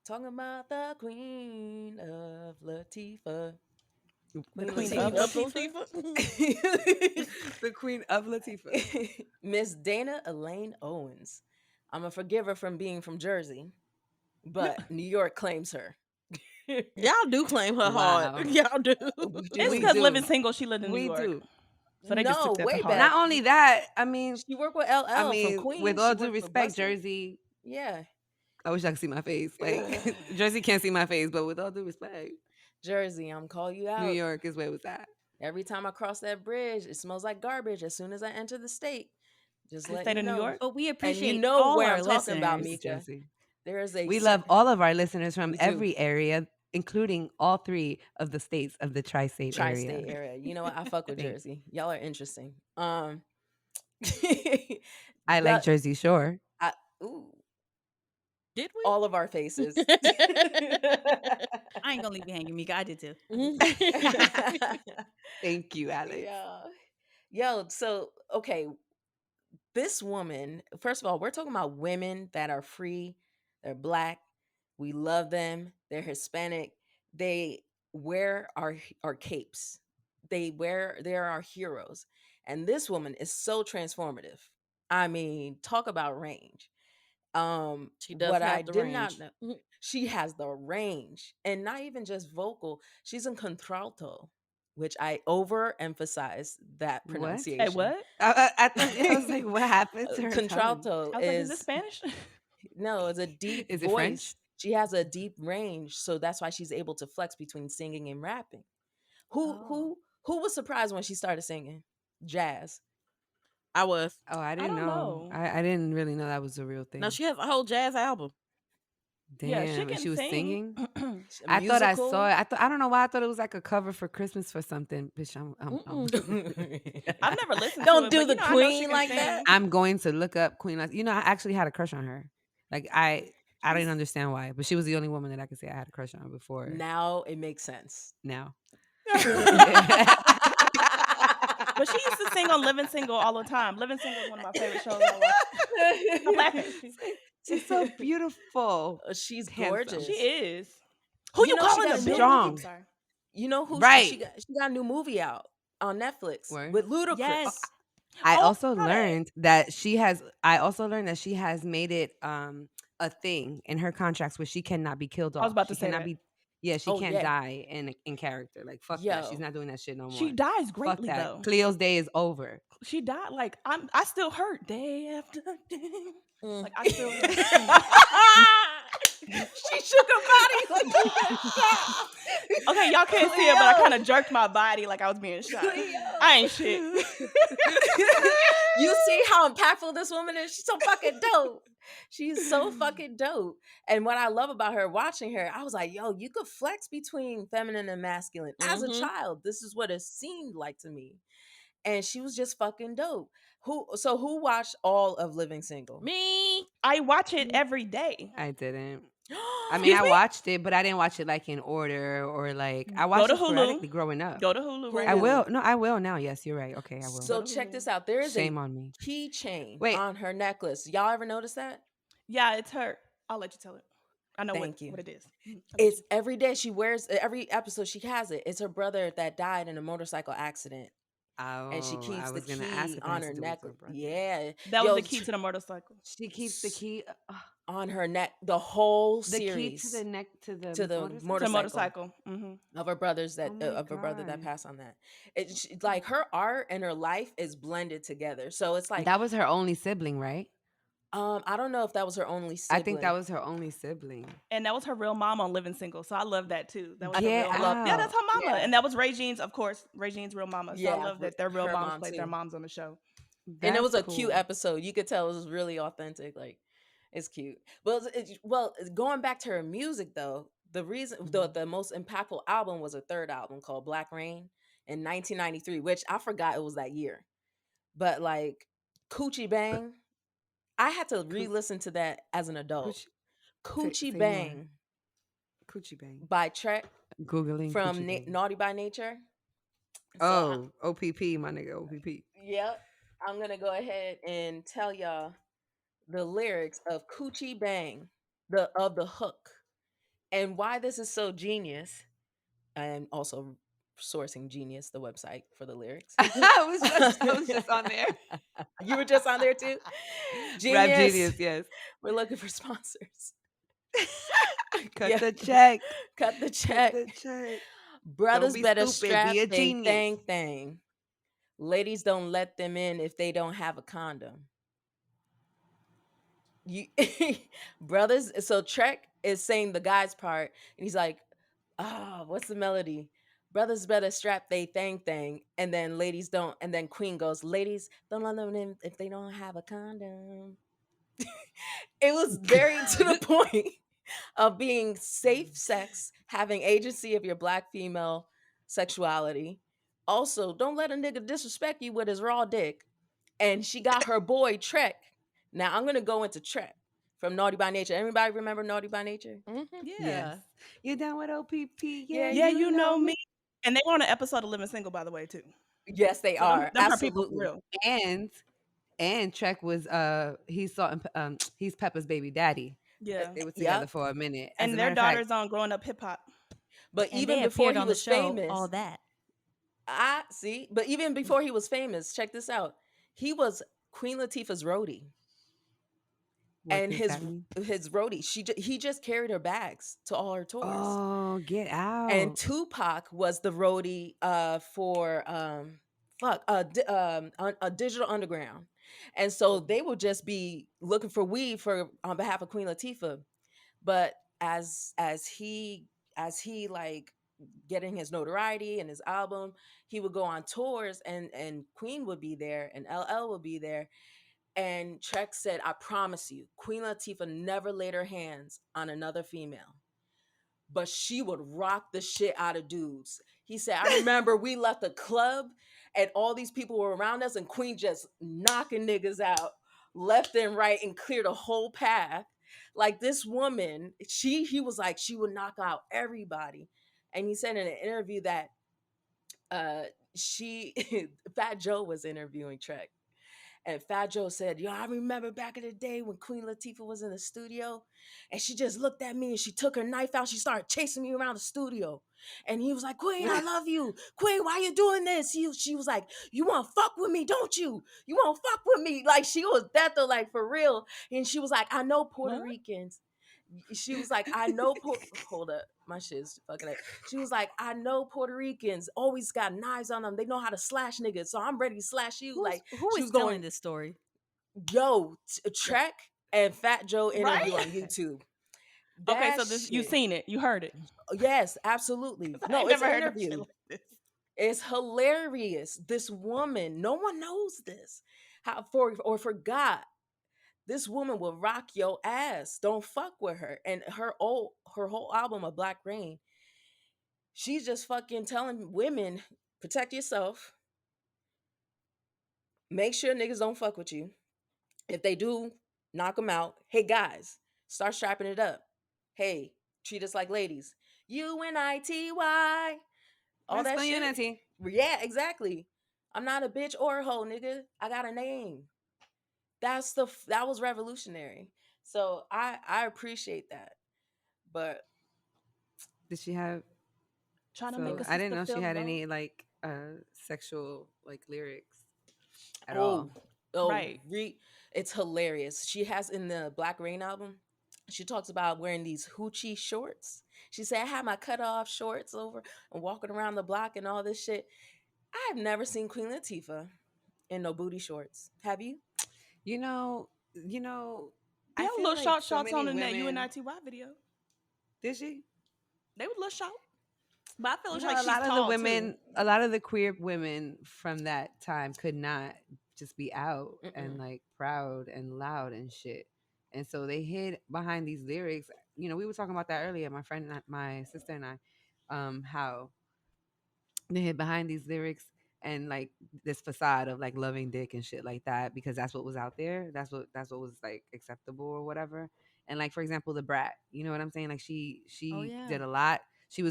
Talking about the Queen of Latifah. The The Queen queen queen of Queen of of Latifah. Latifah. the queen of Latifah. Miss Dana Elaine Owens. I'm gonna forgive her from being from Jersey, but New York claims her. Y'all do claim her hard. Wow. Y'all do. We do. It's We because living do. single, she lived in New We York. do. So they just No, took that to way heart. back. Not only that, She worked with I LL from mean, with Queens. She all due worked for respect, Buster. Jersey. Yeah. I wish I could see my face. Like Jersey can't see my face, but with all due respect, Jersey, I'm call you New out. York is where it was at. Every time I cross that bridge, it smells like garbage as soon as I enter the state. Just The letting state you of New know. York. But we And you appreciate know all where our I'm talking about, listeners. It's Mika. Jersey. There is a We love all of our listeners from We do. every area, including all three of the states of the tri-state area. tri-state area. You know what? I fuck with Thank- Jersey. Y'all are interesting. I like the Jersey Shore. I, ooh, Did we? all of our faces. I ain't gonna leave you hanging, Mika. I did too. Thank you, Alex. Yeah. Yo, so okay, this woman, first of all, we're talking about women that are free, they're black, we love them, they're Hispanic, they wear our capes. They're our heroes. And this woman is so transformative. I mean, talk about range. She does What I have the did not range. know, she has the range, and not even just vocal, she's in contralto, which I overemphasize that What? Hey, pronunciation. what? I thought I was like, what happened to her tongue? Contralto I was like, is this is Spanish? no, it's a deep Is it voice. French? She has a deep range, so that's why she's able to flex between singing and rapping. Who Oh. who who was surprised when she started singing jazz? I was. Oh, I I didn't don't know. know. I didn't really know that was a real No, thing. she has a whole jazz album. Yeah, she Damn, and can she was sing. singing. A I thought I saw musical? it. I don't know why I thought it was like a cover for Christmas for something. Bitch, I've never listened to Don't it, do but the I know she queen can like sing. that. I'm going to look up Queen. You know, I actually had a crush on her. Like I didn't She's understand why, but she was the only woman that I could say I had a crush on before now it makes sense. now. But she used to sing on Living Single all the time. Living Single is one of my favorite shows I watch. Stop laughing. She's so beautiful, She's handsome, She gorgeous. is. Who You you know she calling got a a bitch? new strong. Sorry. You know who Right. she got a new movie out on Netflix Where? with Ludacris. Yes. I Oh, also got it. learned that she has. I also learned that she has made it a thing in her contracts where she cannot be killed I was off. about She to say cannot that. be. Yeah, she Oh can't yeah. die in character. Like fuck that. She's Yo. not doing that shit no She more. dies Fuck greatly that. though. Cleo's day is over. She died like I still hurt day after day. Mm. Like I still like She shook her body like she got shot. okay, y'all can't see it, but I Cleo. kind of jerked my body like I was being shot. Cleo. I ain't shit. You see how impactful this woman is? She's so fucking dope. She's so fucking dope. And what I love about her, watching her, I was like, yo, you could flex between feminine and masculine. As a child, this is what it seemed like to me. And she was just fucking dope. Who watched all of Living Single? Me. I watch it every day. I didn't. I mean, Excuse I me? watched it, but I didn't watch it like in order or like I Go watched to it Hulu. sporadically growing up. Go to Hulu right I now. will. Hulu. No, I will now. Yes, you're right. Okay, I will. Go So to check Hulu. this out. There is a Shame on me. keychain Wait, on her necklace. Y'all ever notice that? Yeah, it's her. I'll let you tell it. I know Thank you. what it is. I'll let It's you. every day she wears, every episode she has it. It's her brother that died in a motorcycle accident, and she oh, I keeps the was gonna ask key if it on has her to do with her necklace. brother. Yeah, That was yo, the key to the motorcycle. She keeps the key. on her neck, the whole The key to the series neck to the to the motorcycle. To motorcycle motorcycle. of her brothers Oh my of her brother that god, passed on that. It's like her art and her life is blended together. So it's like, that was her only sibling, right? I don't know if that was her only I think that sibling. was her only sibling. And that was her real mom on Living Single. So I love that too. That was her Get real I mom. love Yeah, that. that's out. her mama. Yeah, And that was Regine's, of course, Regine's real mama. So I yeah, love that their real her moms mom played their too. moms on the show. And it That's was a cute cool. episode. You could tell it was really authentic. Like, it's cute. Going back to her music though, the reason Mhm. the most impactful album was her third album called Black Rain in 1993, which I forgot it was that year. But like, Coochie Bang, I had to Coo- re-listen to that as an adult. Coochie, Coochie say more. Bang Coochie bang. by Trek Googling from coochie bang. Naughty by Nature. So Oh, OPP, my nigga, OPP. yep, I'm gonna go ahead and tell y'all the lyrics of Coochie Bang, the hook, and why this is so genius. And also sourcing Genius, the website for the lyrics. I was just on there. You were just on there too? Rap Genius. genius, yes. We're looking for sponsors. Cut Yeah. the check. Cut the Cut check. the check. Don't Brothers be better stupid. strap Be a they genius. thing. Ladies don't let them in if they don't have a condom. You brothers, so Trek is saying the guy's part, and he's like, what's the melody? Brothers better strap they thing, and then ladies don't, and then Queen goes, ladies don't let them in if they don't have a condom. It was very to the point of being safe sex, having agency of your black female sexuality. Also, don't let a nigga disrespect you with his raw dick. And she got her boy Trek. Now I'm gonna go into Trek from Naughty by Nature. Everybody remember Naughty by Nature? Mm-hmm. Yes. Yeah. You down with OPP? Yeah, Yeah, Yeah, you you know know me. me. And they were on an episode of Living Single, by the way, too. Yes, they So them, are. them her people for Absolutely. real. And Trek was he's Salt and he's Peppa's baby daddy. Yeah. They was together Yep. for a minute. As a And their matter of fact, daughter's on Growing Up Hip Hop. But And even they before appeared he on the was show, All famous, That. I see. But even before he was famous, check this out. He was Queen Latifah's roadie. what And does that mean? his roadie, he just carried her bags to all her tours. Oh, get And out. Tupac was the roadie for a Digital Underground, and so they would just be looking for weed for on behalf of Queen Latifah. But as he like getting his notoriety and his album, he would go on tours, and Queen would be there, and LL would be there. And Trek said, "I promise you, Queen Latifah never laid her hands on another female, but she would rock the shit out of dudes." He said, "I remember we left the club and all these people were around us, and Queen just knocking niggas out left and right and cleared a whole path. Like this woman, he was like, she would knock out everybody." And he said in an interview that uh she Fat Joe was interviewing Trek, and Fat Joe said, "Yo, I remember back in the day when Queen Latifah was in the studio, and she just looked at me and she took her knife out. She started chasing me around the studio." And he was like, "Queen, I love you. Queen, why you doing this?" She was like, "You want to fuck with me, don't you? You want to fuck with me?" Like, she was that though, like, for real. And she was like, "I know Puerto What? Ricans." She was like, "I know hold up, my shit's fucking up." She was like, "I know Puerto Ricans always got knives on them. They know how to slash niggas, so I'm ready to slash you." Like, Who she is was telling going, this story? yo, Trek and Fat Joe Right? interview on YouTube. Okay, That so this you shit. seen it. You heard it. Yes, absolutely. 'Cause I No, ain't it's never an heard no shit interview. like this. It's hilarious. This woman, no one knows this. How for or forgot. This woman will rock your ass. Don't fuck with her. And her whole album of Black Rain, she's just fucking telling women, protect yourself. Make sure niggas don't fuck with you. If they do, knock them out. Hey guys, start strapping it up. Hey, treat us like ladies. UNITY. All that shit. Masculinity. Yeah, exactly. I'm not a bitch or a hoe, nigga. I got a name. That was revolutionary. So I appreciate that. But Did she have? Trying to make So a I didn't sister know she feel had loved. any like sexual like lyrics at oh all. oh Right. it's hilarious. She has in the Black Rain album. She talks about wearing these hoochie shorts. She said, I had my cut off shorts over and walking around the block and all this shit. I've never seen Queen Latifah in no booty shorts. Have you? You know, They I have feel little like short so shots many on in that women. UNITY video. Did she? They were little short. But I feel You like know, a she's lot of the tall too. women, a lot of the queer women from that time could not just be out and Mm-mm. like proud and loud and shit. And so they hid behind these lyrics. You know, we were talking about that earlier, my friend, my sister and I, how they hid behind these lyrics and like this facade of like loving dick and shit like that because that's what was out there. That's what was like acceptable or whatever. And like for example, the brat. You know what I'm saying? Like she Oh she yeah. did a lot. She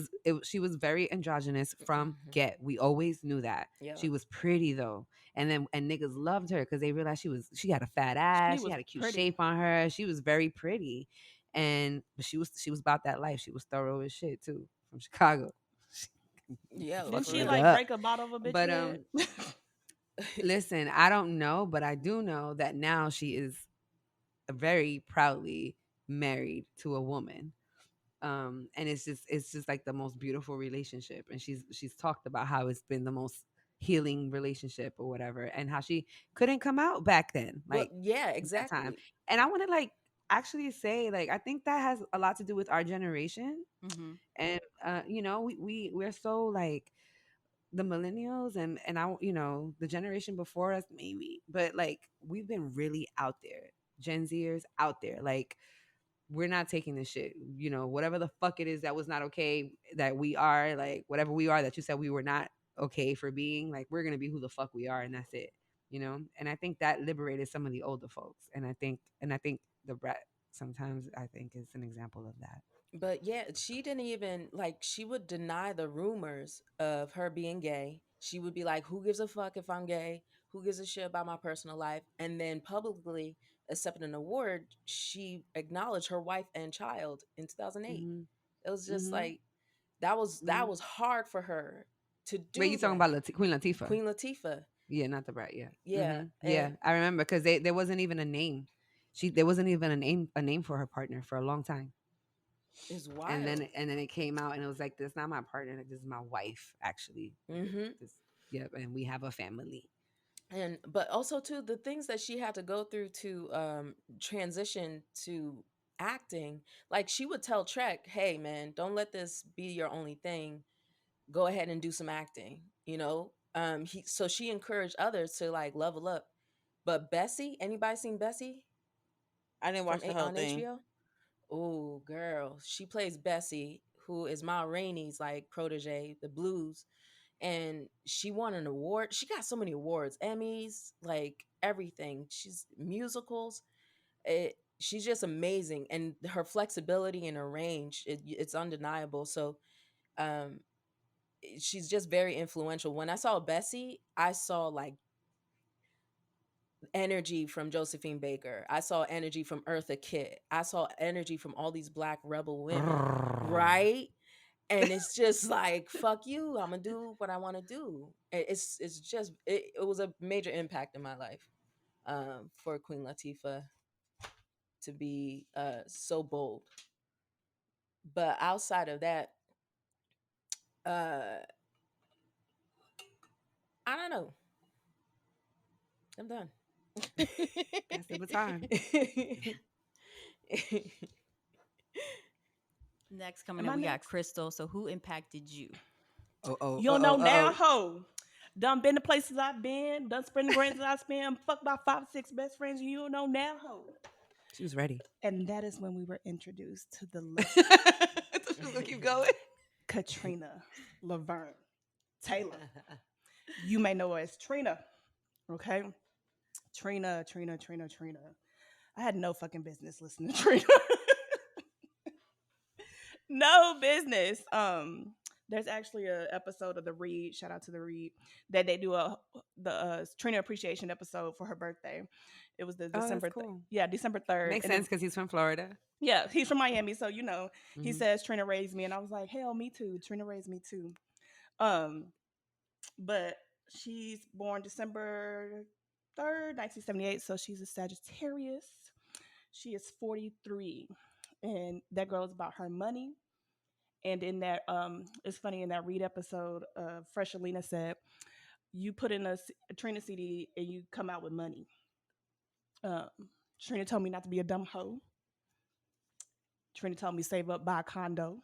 was very androgynous from Mhm. get. We always knew that. Yeah. She was pretty though. And niggas loved her because they realized she had a fat She ass, she was had a cute pretty. shape on her. She was very pretty. And but she was about that life. She was thorough as shit too from Chicago. Yeah, Didn't Fucked for she it real. like up. break a bottle of a bitch But head? listen, I don't know, but I do know that now she is very proudly married to a woman. And it's just like the most beautiful relationship. And she's talked about how it's been the most healing relationship or whatever, and how she couldn't come out back then, Well, like yeah, that time. exactly. And I want to like actually say like I think that has a lot to do with our generation. Mhm. And we're so like the millennials and the generation before us maybe, but like we've been really out there. Gen Zers out there, like we're not taking this shit. Whatever the fuck it is that was not okay, that we are like whatever we are that you said we were not okay for being, like we're gonna be who the fuck we are, and that's it. And I think that liberated some of the older folks, and I think the brat sometimes I think is an example of that. But yeah, she didn't even like she would deny the rumors of her being gay. She would be like, "Who gives a fuck if I'm gay? Who gives a shit about my personal life?" And then publicly accepted an award, she acknowledged her wife and child in 2008. Mm-hmm. It was just Mm-hmm. like that was Mm-hmm. that was hard for her to Wait, you do talking that. about Queen Latifah? Queen Latifah. Yeah, not the brat. Yeah. Yeah, Mm-hmm. Yeah, and I remember because there wasn't even a name. There wasn't even a name for her partner for a long time, it's and then wild. and then it came out and it was like, "This is not my partner. This is my wife, actually." Mhm. This, yep, and we have a family. And but also too the things that she had to go through to transition to acting. Like she would tell Trek, hey man, don't let this be your only thing, go ahead and do some acting, so she encouraged others to like level up. But Bessie, anybody seen Bessie I didn't watch the whole on thing. HBO? Oh girl, she plays Bessie, who is Ma Rainey's like protege, the blues. And she won an award. She got so many awards, Emmys, like everything. She's musicals. She's just amazing, and her flexibility and her range, it's undeniable. So, um, she's just very influential. When I saw Bessie, I saw like energy from Josephine Baker. I saw energy from Eartha Kitt. I saw energy from all these Black rebel women, right? And it's just like fuck you, I'm gonna do what I want to do. It's just it was a major impact in my life, for Queen Latifah to be so bold. But outside of that, uh I don't know. I'm done. Pass the baton. Next coming Am in, I we got next? Krystle. So who impacted you? Oh, oh, You oh, don't oh, know now, oh. hoe. Done been the places I've been, done spent the grants I spent, fucked about 5 or 6 best friends, and you don't know now, hoe. She was ready. And that is when we were introduced to the lovely I thought she was gonna keep going. Katrina Laverne Taylor. You may know her as Trina, okay? Trina. I had no fucking business listening to Trina. No business. There's actually a episode of the Read. Shout out to the Read that they do the Trina appreciation episode for her birthday. It was the Oh, that's December, cool. yeah, December 3rd. Makes And sense because he's from Florida. yeah, he's from Miami, so he Hmm. says Trina raised me, and I was like, hell, me too. Trina raised me too. Um, but she's born December 3rd, 1978, so she's a Sagittarius. She is 43, and that girl is about her money. And in that, it's funny, in that Read episode, Fresh Alina said, "You put in a Trina CD and you come out with money." Um, Trina told me not to be a dumb hoe. Trina told me save up, buy a condo.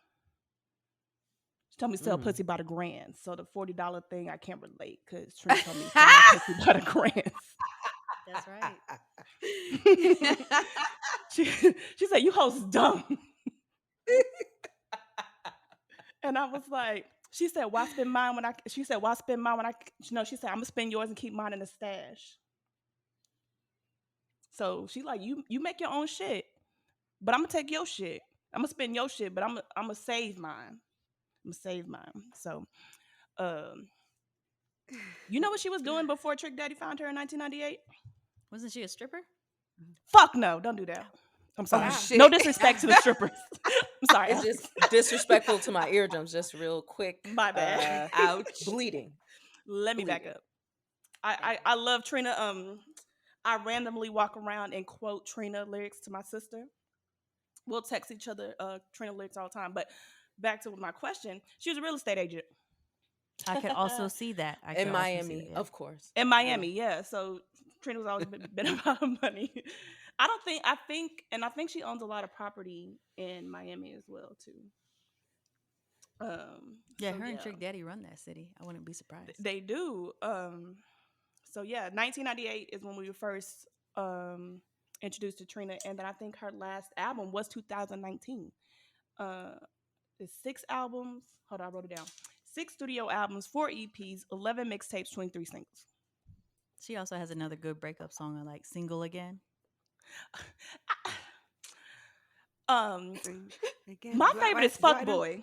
She told me sell pussy by the grand. So the $40 thing I can't relate because Trina told me sell my pussy by the grand. That's right. she said, "You hoes dumb." And I was like, she said, "Why spend mine when I?" She said, "Why spend mine when I?" No, she said, "I'm gonna spend yours and keep mine in the stash." So she like, you make your own shit, but I'm gonna take your shit. I'm gonna spend your shit, but I'm gonna save mine. I'm gonna save mine. So, um, you know what she was doing before Trick Daddy found her in 1998? Wasn't she a stripper? Fuck no, don't do that. I'm sorry. Oh, shit. No disrespect to the strippers. I'm sorry. It's just disrespectful to my eardrums. Just real quick. My bad. Ouch. Bleeding. Let me back up. I love Trina. I randomly walk around and quote Trina lyrics to my sister. We'll text each other Trina lyrics all the time. But back to my question, she was a real estate agent I could also see that. In Miami, of course. in Miami. Yeah, so Trina was always been about her money. I think she owns a lot of property in Miami as well too. Yeah, So, her and Trick Daddy run that city. I wouldn't be surprised. they do. So yeah, 1998 is when we were first introduced to Trina, and then I think her last album was 2019. It's 6 albums. Hold on, I wrote it down. 6 studio albums, 4 EPs, 11 mixtapes, 23 singles. She also has another good breakup song I like, Single Again. Again, My favorite is Fuckboy.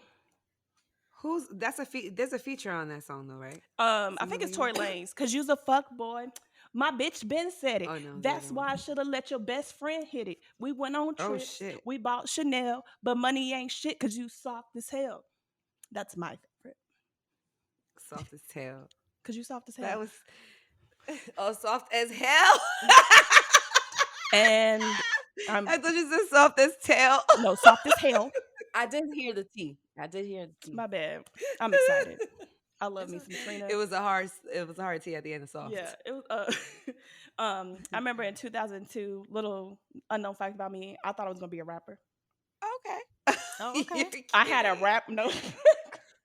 There's a feature on that song though, right? I think it's Tory Lanez. Cause you's a fuckboy. My bitch been said it. Oh, no, That's the why other I one. should have let your best friend hit it. We went on Oh, trips. shit. We bought Chanel, but money ain't shit cause you soft as hell. That's my favorite. Soft as tail. Cause you soft as hell. That was soft as hell. And I thought you said soft as tail. no, soft as hell. I did hear the T. My bad. I'm excited. I love me some Trina. It was a hard T at the end of soft. Yeah, it was. I remember in 2002, little unknown fact about me, I thought I was gonna be a rapper. Okay. Oh, okay. I had a rap note.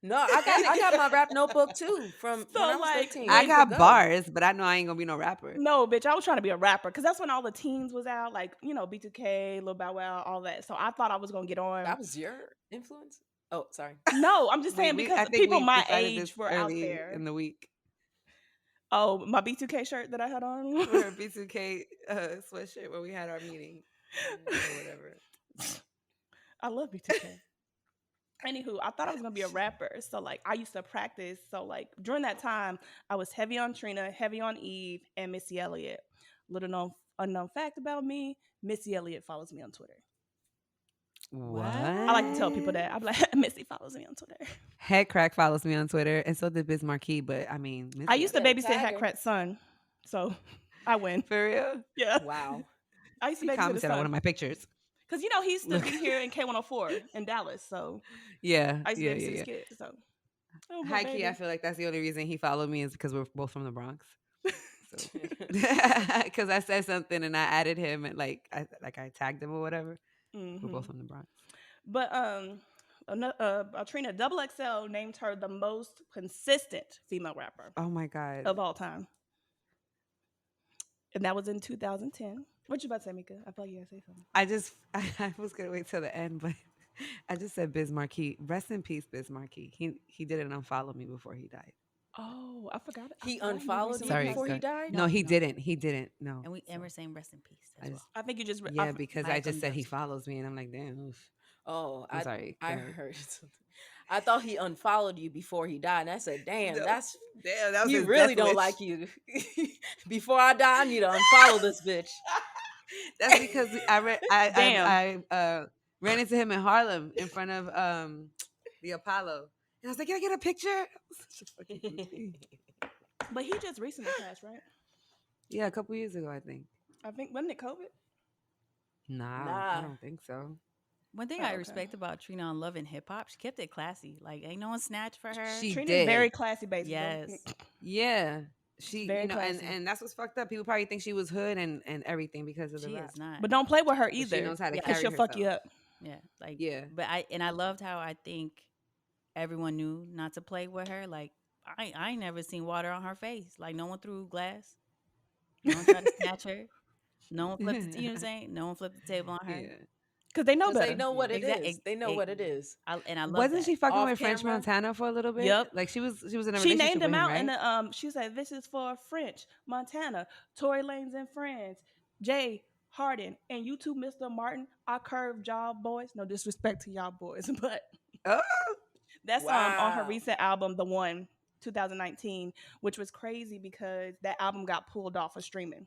No, I got my rap notebook too from So, when I was like, 13. I ready to got go. bars, but I know I ain't gonna be no rapper. No, bitch, I was trying to be a rapper because that's when all the teens was out, like B2K, Lil Bow Wow, all that. So I thought I was gonna get on. That was your influence? Oh, sorry. No, I'm just saying I because think people we my decided age this were out early there. in the week. Oh, my B2K shirt that I had on. For a B2K sweatshirt where we had our meeting or whatever. I love B2K. Anywho, I thought I was gonna be a rapper, so like I used to practice. So like during that time, I was heavy on Trina, heavy on Eve, and Missy Elliott. Little known unknown fact about me: Missy Elliott follows me on Twitter. What? I like to tell people that. I'm like, Missy follows me on Twitter. Head Crack follows me on Twitter, and so did Biz Marquee. But I mean, I used to better babysit tag Hat her. Crack's son, so I win. for real. Yeah, Wow. I used to He babysit his commented on one of son my pictures. because he used to be here in K104 in Dallas. So Yeah, I used to yeah, babysit his yeah. kid. So oh, my High key, baby. I feel like that's the only reason he followed me is because we're both from the Bronx. Because I said something and I added him and I tagged him or whatever. We're both from the Bronx. But Trina Double XL named her the most consistent female rapper Oh my god! of all time, and that was in 2010. What you about to say, Mika? I feel like you gotta say something. I was gonna wait till the end, but I just said Biz Marquee. Rest in peace, Biz Marquee. He didn't unfollow me before he died. Oh, I forgot. He I forgot unfollowed you Sorry, before go he ahead. died? No, he no. didn't. He didn't. No. And we're saying rest in peace I as just- well. I think you just Yeah, because I my just said he condolences. follows me, and I'm like, damn. Oof. Oh, I'm sorry. I Go ahead. heard something. I thought he unfollowed you before he died. And I said, "Damn, No, that's damn, that was he his really death don't wish. like you." Before I die, I need to unfollow this bitch. That's because Damn. I ran into him in Harlem in front of the Apollo, and I was like, "Can I get a picture?" Such a fucking goofy. But he just recently passed, right? Yeah, a couple years ago, I think. I think wasn't it COVID? Nah, I Nah. don't think so. One thing I Oh, okay. respect about Trina on Love and Hip Hop, she kept it classy. Like, ain't no one snatch for her. She Trina's very did. classy based, bro. Yes, Yeah, She's she, very and classy. that's what's fucked up. People probably think she was hood and everything because of the she rap, is not. But don't play with her but she either, knows how to Yeah, because carry she'll fuck you herself. up. yeah. Like, Yeah. but I loved how I think everyone knew not to play with her. Like, I ain't never seen water on her face. Like, no one threw glass. No one tried to snatch her. No one flipped the, you know what I'm saying? No one flipped the table on her. Yeah. Because they know Because they better. know Yeah. what it is. They know what it is. And I love Wasn't that. she fucking Off with French camera. Montana for a little bit? Yep. Like she was in a She relationship named with him him, out, and right? she said, "This is for French, Montana, Tory Lanez and friends, Jay Harden, and you too, Mr. Martin. I curved y'all boys. No disrespect to y'all boys, but Oh, that's on her Wow. recent album, The One, 2019, which was crazy because that album got pulled off of streaming.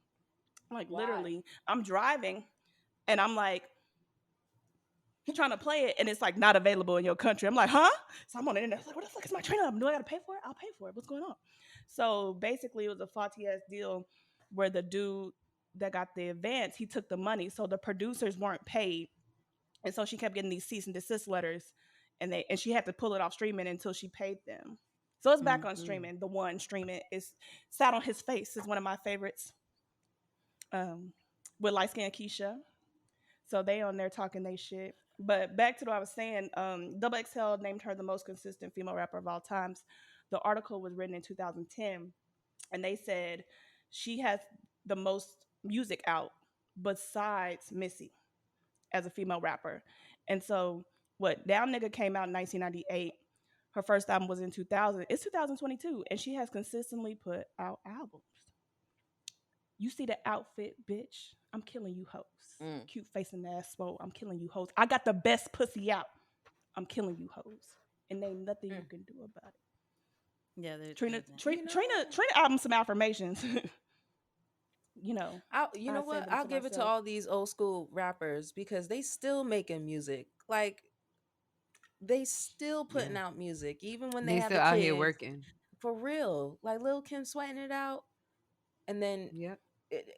Like Why? literally, I'm driving and I'm like trying to play it, and it's like not available in your country. I'm like, huh? So I'm on the internet. Like, what the fuck is my trainer album? Do I gotta pay for it? I'll pay for it. What's going on? So basically, it was a faulty ass deal where the dude that got the advance, he took the money, so the producers weren't paid, and so she kept getting these cease and desist letters, and she had to pull it off streaming until she paid them. So it's back on mm-mm. streaming. The One streaming is Sat on His Face is one of my favorites. Um, with light skin Keisha. So they on there talking they shit. But back to what I was saying, Double XL named her the most consistent female rapper of all times. The article was written in 2010, and they said she has the most music out besides Missy as a female rapper. And so what Down Nigga came out in 1998. Her first album was in 2000. It's 2022, and she has consistently put out albums. You see the outfit, bitch. I'm killing you hoes. Mm. Cute face and ass swole. I'm killing you hoes. I got the best pussy out. I'm killing you hoes. And ain't nothing you Mm. can do about it. Yeah, Trina, there's Trina, You Trina, know, Trina album some affirmations. you I know say what? them I'll to give it to myself. all these old school rappers because they still making music. Like they still putting Yeah. out music even when they They have still the out here kids. working. For real. Like Lil Kim sweating it out, and then Yep.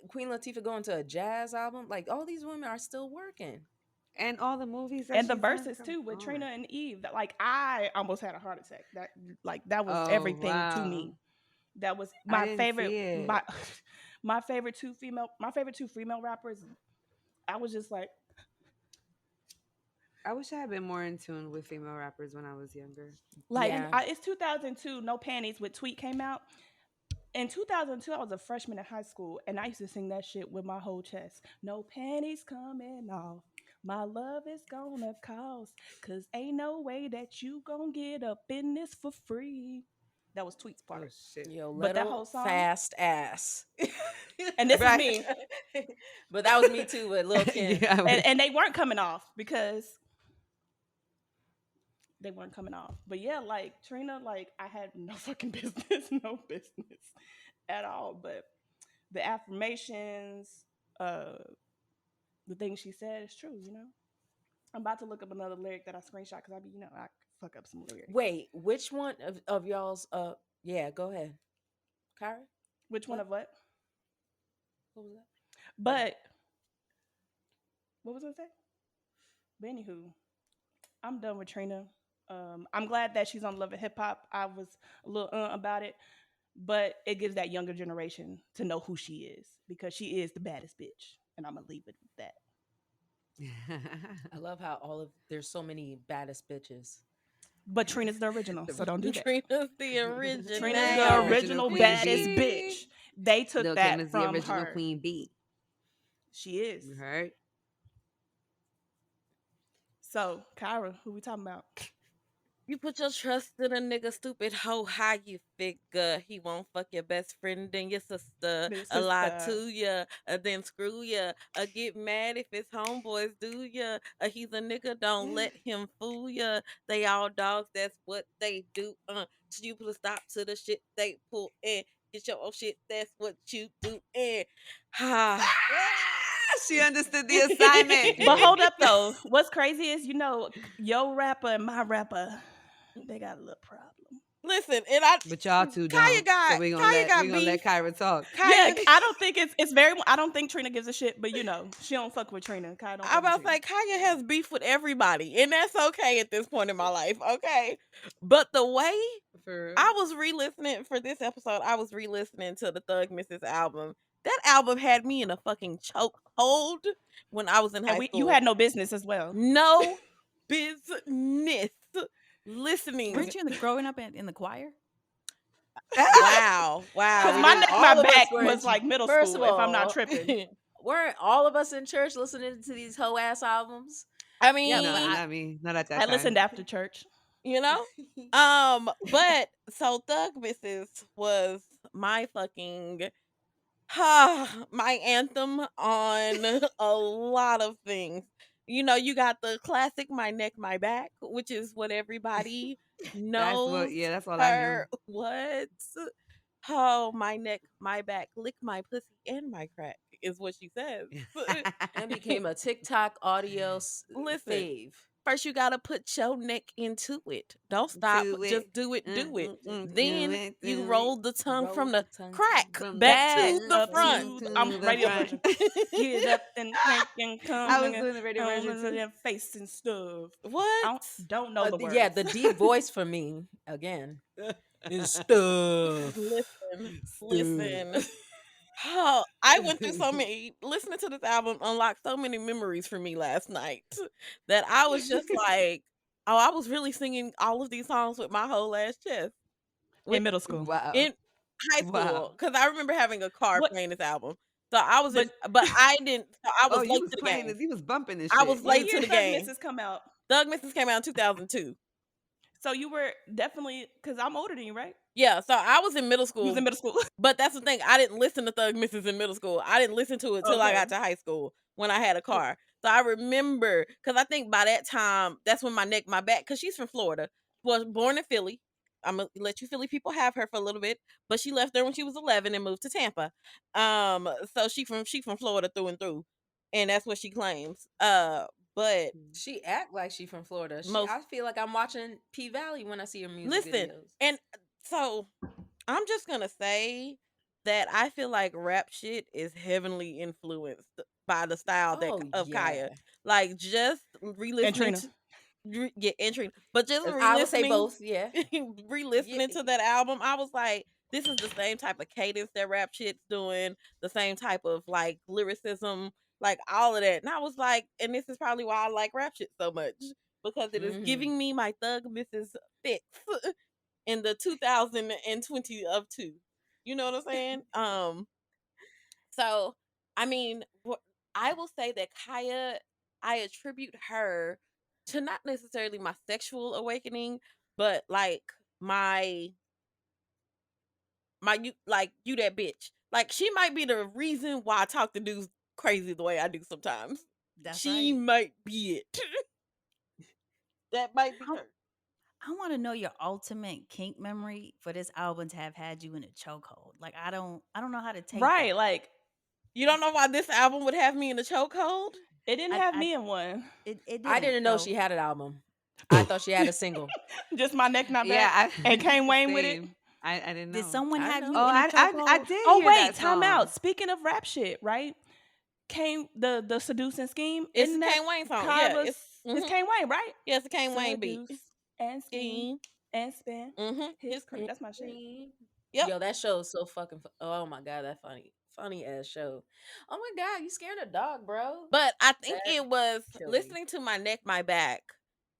Queen Latifah going to a jazz album. Like all these women are still working. And all the movies that And the she's done. verses Come too with Trina on. and Eve. That like I almost had a heart attack. That was Oh everything to wow. me. That was I my didn't favorite see my it. my favorite two female rappers. I was just like, I wish I had been more in tune with female rappers when I was younger. Yeah. it's 2002. No Panties with Tweet came out. In 2002, I was a freshman in high school, and I used to sing that shit with my whole chest. No panties coming off. My love is gonna cost, cause ain't no way that you gonna get up in this for free. That was Tweet's Oh part. shit. Yo, But that little whole song, fast ass. and this is Right. me, But that was me too with Lil Kim. Yeah, I and, wish. and they weren't coming off because they weren't coming off. But yeah, like Trina, like I had no fucking business, no business at all. But the affirmations, uh, the things she said is true. I'm about to look up another lyric that I screenshot because I fuck up some lyrics. Wait, which one of y'all's yeah, go ahead. Kyra? Which one What? of what? What was that? Oh. But what was I say? But anywho, I'm done with Trina. I'm glad that she's on Love and Hip Hop. I was a little about it, but it gives that younger generation to know who she is because she is the baddest bitch, and I'm gonna leave it with that. I love how there's so many baddest bitches. But Trina's the original, so don't do that. Trina's the original. Trina's The the original original queen baddest bee. bitch. They took Lil Kim that is the from original her. queen bee. She is. You heard? So, Kyra, who we talking about? You put your trust in a nigga, stupid hoe. How you figure he won't fuck your best friend and your sister? This A is lie to ya, then screw ya. Get mad if his homeboys do ya. He's a nigga, don't let him fool ya. They all dogs, that's what they do. So you put a stop to the shit they pull in. Get your own shit, that's what you do. And Ah, she understood the assignment. But hold up though. What's crazy is your rapper and my rapper, they got a little problem. listen, and I But y'all two Kaya don't. So got we gonna Kaya let got beef. Kyra talk. Yeah, Kaya, I don't think it's very. I don't think Trina gives a shit, but she don't fuck with Trina. Kai don't I'm fuck with about to Trina. say Kaya has beef with everybody, and that's okay at this point in my life, okay? But the way For real. I was re-listening for this episode, I was re-listening to the Thug Missus album. That album had me in a fucking choke hold when I was in high And you school. had no business as well. No business listening. Weren't you growing up in the choir? Wow, Cause wow. I It my mean, is. neck, my all of us back were in. was like middle First school, of if I'm not all, tripping. weren't all of us in church listening to these hoe ass albums? I Yeah, but No, mean, not me. Not at that I time. listened after church. you know? But so Thug Missus was my fucking my anthem on a lot of things. You know, you got the classic My Neck, My Back, which is what everybody That's what. knows Yeah, that's all I knew. her. What? Oh, my neck, my back, lick my pussy and my crack is what she says. And became a TikTok audio Listen, fave. first you gotta put your neck into it. Don't stop. Do it. Just do it. Do it. Do Then it. you Do it. roll the tongue Roll from the the tongue crack From the back Back to back the up front. to to the radio front. version. Get up and crank and I come was and doing the radio version too. their face and stuff. What? I don't know the Yeah, words. the deep voice for me again is stuff. Listen, listen. Stuff. Oh, I went through so many. Listening to this album unlocked so many memories for me last night that I was just like, oh, I was really singing all of these songs with my whole ass chest. In With middle school. Wow. in high school, Wow. because I remember having a car What? playing this album. So I was But in, but I didn't. So I Oh, was you late was to the playing game. this. You was bumping this I shit. was what late You to year the Thug game. Missus come out? Thug Missus came out in 2002. So you were definitely because I'm older than you, right? Yeah, so I was in middle You was school. in middle school. But that's the thing. I didn't listen to Thug Missus in middle school. I didn't listen to it till I Okay. got to high school when I had a car. So I remember because I think by that time that's when my neck, my back. Because she's from Florida, was born in Philly. I'm gonna let you Philly people have her for a little bit, but she left there when she was 11 and moved to Tampa. So she from Florida through and through, and that's what she claims. But She act like she from Florida. most I feel like I'm watching P Valley when I see her music listen, videos. and so I'm just gonna say that I feel like rap shit is heavily influenced by the style Oh of Kaya. yeah, Like just And re-listening Trina. to yeah, entry, but just I would say re-listening, both. Yeah, yeah. re-listening to that album, I was like, this is the same type of cadence that rap shit's doing, the same type of like lyricism, like all of that. And I was like, and this is probably why I like rap shit so much because it is Mhm. giving me my Thug Missus fix in the 2020 of two. You know what I'm saying? So I mean, I will say that Kaya, I attribute her to not necessarily my sexual awakening, but like my you like you that bitch. Like she might be the reason why I talk to dudes crazy the way I do sometimes. That's She right. might be it. That might be I, her. I want to know your ultimate kink memory for this album to have had you in a chokehold. Like I don't know how to take Right, that. like You don't know why this album would have me in a chokehold? it didn't I, have I me in one. it I didn't. didn't know So she had an album. I thought she had a single. Just my neck not Yeah, back. And Kane Wayne with it. same. I didn't did know. someone I have know. you Oh, in a I chokehold? did Oh hear wait, that time song. out. Speaking of rap shit, right? Kane the seducing scheme. It's a Isn't that Kane Wayne song. Yeah, Kyla's? it's It's mhm. Kane Wayne, right? Yeah, it's a Kane Wayne beat. Seduce and scheme Scheme. and spin. His His credit. That's my shit. yep. Yo, that show is so fucking. Oh my god, that funny ass show. Oh my god, you scared a dog, bro? But I think That it was kill me. listening to My Neck, My Back,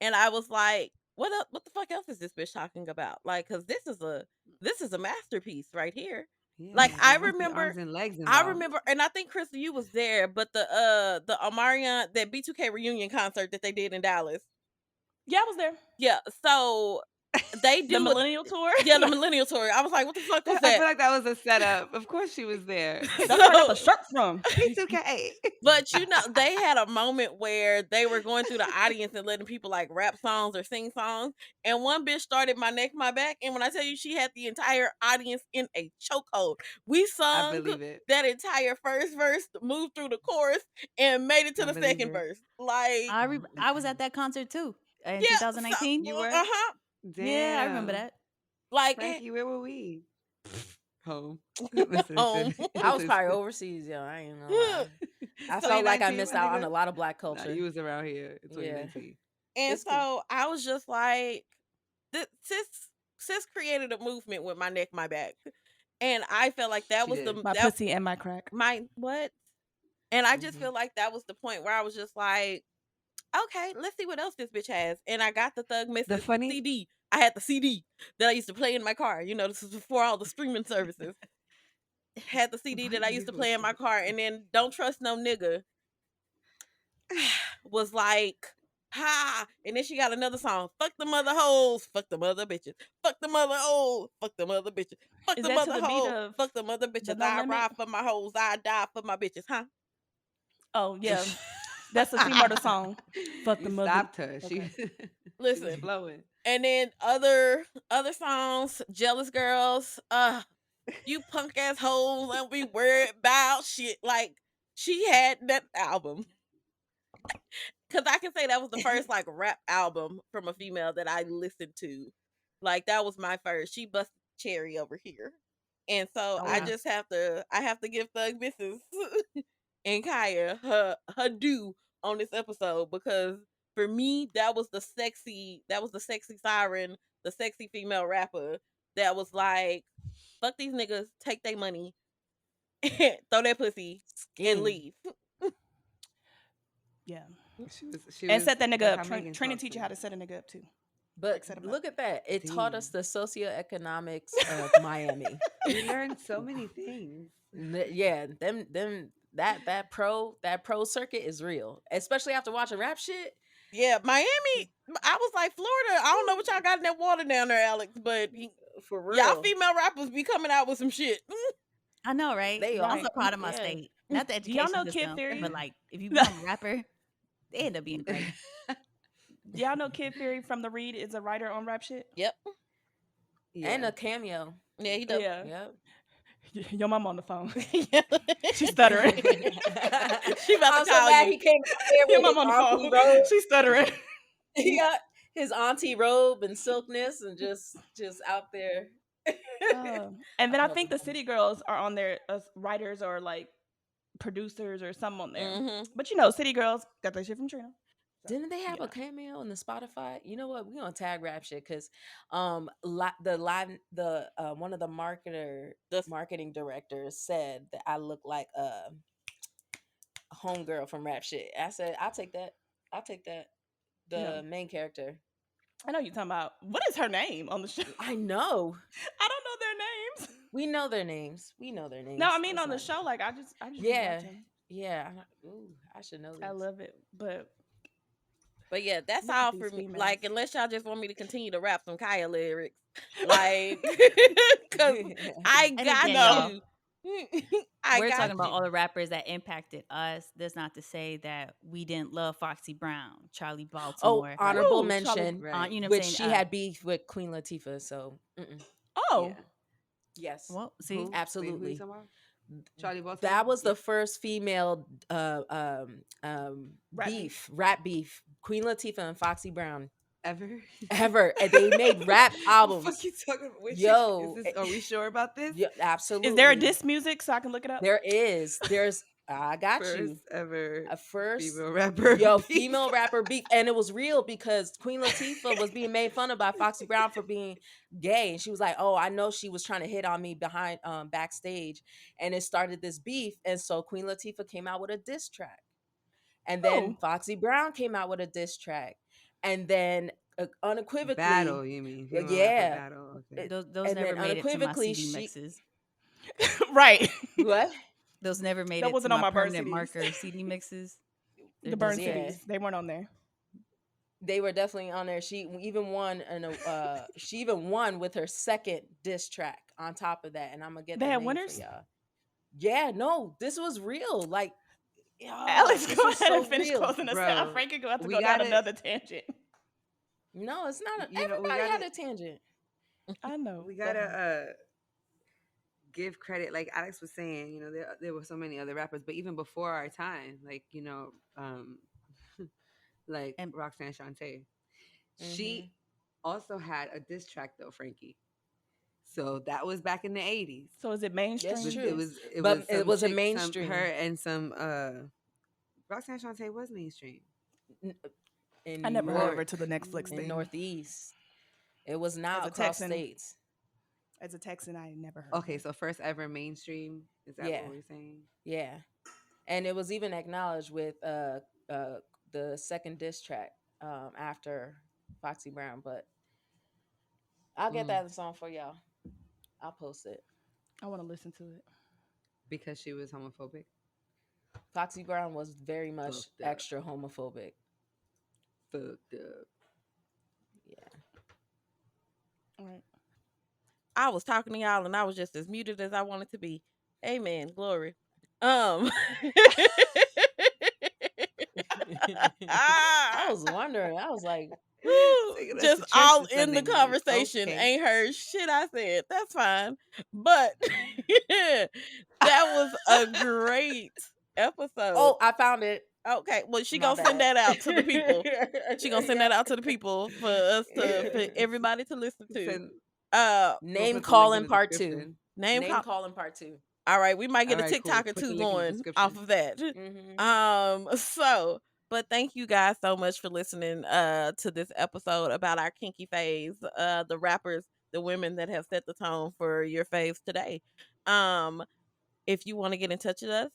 and I was like, what else, what the fuck else is this bitch talking about? Like, cause this is a masterpiece right here. Yeah, Like there must be arms and legs I involved. remember, and I think Krystle, you was there, but the Omarion that B2K reunion concert that they did in Dallas. Yeah, I was there. Yeah, so they The do millennial tour. yeah, the millennial tour. I was like, what the fuck was I feel that? like that was a setup. Of course she was there. That's where I got the So shirt from. P2K. but they had a moment where they were going through the audience and letting people like rap songs or sing songs. And one bitch started My Neck, My Back. And when I tell you she had the entire audience in a chokehold, we I sung believe it. that entire first verse, moved through the chorus, and made it to I the believe second it. verse. Like, I was at that concert too in yeah, so, 2019. You were? uh-huh. Yeah, I remember Damn. that. Like, Frankie, where were we? Home. listen, home. listen, I was probably listen. overseas, yo. I ain't gonna lie. I felt like I 2019, missed my out on nigga. a lot of Black Nah, culture. you was around here in Yeah. 2019. And It's cool. so I was just like, sis created a movement with My Neck, My Back. And I felt like that She was did. My pussy and my crack. my what? And I just Mhm. feel like that was the point where I was just like, okay, let's see what else this bitch has. And I got the Thug The Missus funny CD. I had the CD that I used to play in my car. This is before all the streaming services. Had the CD that I used to play in my car. And then Don't Trust No Nigga was like, ha. And then she got another song. Fuck the mother hoes. Fuck the mother bitches. Fuck the mother hoes. Fuck the mother bitches. Fuck Is the that to mother the beat hoes. of Fuck the mother the bitches. No I Limit? ride for my hoes. I die for my bitches. Huh? Oh yeah, that's the theme of the song. Fuck the you mother. stopped her. She, Okay. she was Listen. flowing. And then other songs, Jealous Girls, you punk ass hoes and be worried about shit. Like, she had that album. Cause I can say that was the first like rap album from a female that I listened to. Like, that was my first. She busted cherry over here. And so Oh I wow. just have to give Thug Mrs. and Kaya her due on this episode, because for me that was the sexy siren, the sexy female rapper that was like, fuck these niggas, take their money, throw their pussy, and Scheme. leave. Yeah. She And was. set that nigga That's up. how Megan Training talks teacher to how me. to set a nigga up too. But Like set him up. look at that. It taught us Damn. the socioeconomics of Miami. We learned so many things. Yeah, them that pro circuit is real. Especially after watching rap shit. Yeah, Miami. I was like, Florida, I don't know what y'all got in that water down there, Alex, but For y'all real. female rappers be coming out with some shit. I know, right? They I'm are. so proud of my Yeah. state. Not the Do y'all education know Kid system, Theory? but like if you become a rapper, they end up being great. Y'all know Kid Theory from The Read is a writer on rap shit. Yep. And Yeah. a cameo. Yeah, he does. Yeah. Yep. Your mom on the phone. She's She's stuttering. She about I'm to so call glad you. he came out there Your with his mom on the auntie phone. robe. She's stuttering. He got his auntie robe and silkness and just out there. And then I love think him. the City Girls are on there as writers or like producers or something on there. Mm-hmm. But City Girls got that shit from Trina. So, Didn't they have yeah. a cameo in the Spotify? You know what? We're gonna tag rap shit because one of the marketing directors said that I look like a homegirl from rap shit. I said, I'll take that. I'll take that. The Yeah. main character. I know you're talking about. What is her name on the show? I know. I don't know their names. We know their names. We know their names. No, I mean That's on the not- show. Like I just Yeah. watch them. Yeah. Ooh, I should know this. I love it, but But yeah, that's Look at all these for me. females. Like, unless y'all just want me to continue to rap some Kaya lyrics, like, because I And got again, you. We're got talking about you. all the rappers that impacted us. That's not to say that we didn't love Foxy Brown, Charlie Baltimore. honorable Ooh, mention, Right. You know what I'm which saying? she had beef with Queen Latifah. So, oh, Yeah. yes, Well, see, Who? Wait, who you absolutely. talking about? Charlie Baltimore. That was Yeah. the first female rap beef. Queen Latifah and Foxy Brown ever. and they made rap What the albums. fuck you talking about? Wait, Yo, is this, are we sure about this? Yeah, absolutely. is there a diss music so I can look it up? There's I got First you. ever A first female rapper. Yo, beef. female rapper beef, and it was real because Queen Latifah was being made fun of by Foxy Brown for being gay, and she was like, "Oh, I know she was trying to hit on me behind backstage," and it started this beef, and so Queen Latifah came out with a diss track, and then Oh. Foxy Brown came out with a diss track, and then unequivocally, Battle, you mean? Female yeah, rapper battle. Okay. those and never then made it to my unequivocally CD she mixes. Right. what? Those never made That it to wasn't on my my burn permanent CDs. marker CD mixes. They're The burn just- Yeah. cities. They weren't on there. They were definitely on there. She even won she even won with her second diss track on top of that. And I'm gonna get They the had name winners? for y'all. Yeah, no, this was real. Like, Alex, this go was ahead so and finish real. closing us out. Bro, Frankie go have to we go down gotta, another tangent. No, it's not. you know, we Everybody gotta, had a tangent. I know. we Go gotta ahead. give credit. Like Alex was saying, you know, there were so many other rappers, but even before our time, like you know, like And Roxanne Shante, Mm-hmm. she also had a diss track though, Frankie. So that was back in the 80s. So is it That's mainstream? It true. was it But was it some wasn't chick, some her mainstream and some Roxanne Shante was mainstream. N- in I New never heard of York, her till the Netflix in thing. Northeast. It was not As a across Texan, states. I never heard of Okay, her. so first ever mainstream. Is that Yeah, what we're saying? yeah. And it was even acknowledged with the second diss track after Foxy Brown. But I'll get Mm, that song for y'all. I'll post it. I want to listen to it. because she was homophobic. Foxy Brown was very much Fucked up. extra homophobic. Fucked up. Yeah. All right. I was talking to y'all and I was just as muted as I wanted to be. Amen. Glory. I I was wondering. I was like, Taking us just to church all this in the Sunday morning. conversation. Okay. Ain't heard shit I said. That's fine. But that was a great episode. oh, I found it. Okay. Well, she My gonna send bad. that out to the people. She gonna send Yeah. that out to the people for us for everybody to listen to. Send, Uh we'll Name put the link in calling the part 2. description. name Name call. calling part 2. All right, we might get All a right, cool. TikTok or Put the two link in the going description. off of that. So, but thank you guys so much for listening to this episode about our kinky phase, the rappers, the women that have set the tone for your faves today. If you want to get in touch with us,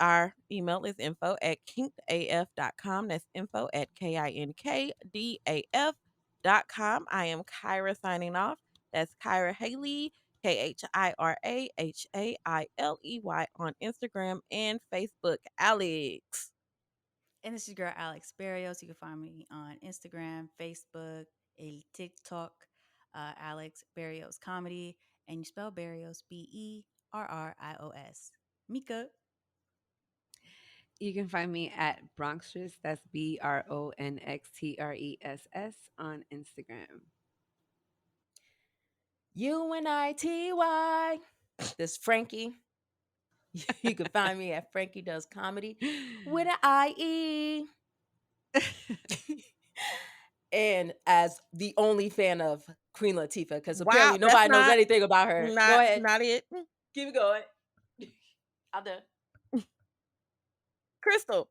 our email is info@kinkdaf.com. That's info@kinkdaf.com. I am Khira signing off. That's Khira Haley, KhiraHailey on Instagram and Facebook. Alex. And this is your girl Alex Barrios. You can find me on Instagram, Facebook, a TikTok, Alex Barrios Comedy, and you spell Barrios Berrios. Mika. You can find me at Bronxtress. That's BRONXTRESS on Instagram. UNITY. This Frankie. You can find me at Frankie Does Comedy with an IE. And as the only fan of Queen Latifah, because apparently Wow, nobody knows anything about her. Go ahead. Not it. Keep it going. I'm done. Krystle.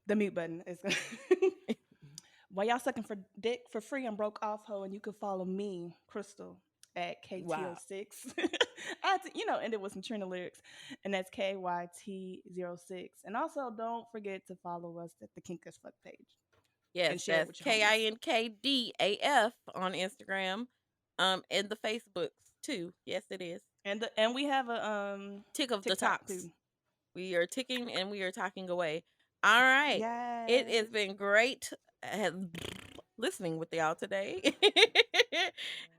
The mute button is. While y'all sucking for dick for free, I'm broke off ho, and you can follow me, Krystle, at KTO6. Wow. I had to, end it with some Trina lyrics, and that's KYT06. And also, don't forget to follow us at the Kink'D page. Yes, and share it that's with your homies. KINKDAF on Instagram, and the Facebooks too. Yes, it is. And we have a Tick of the TikTok talks. too. We are ticking and we are talking away. All right. It has been great listening with y'all today.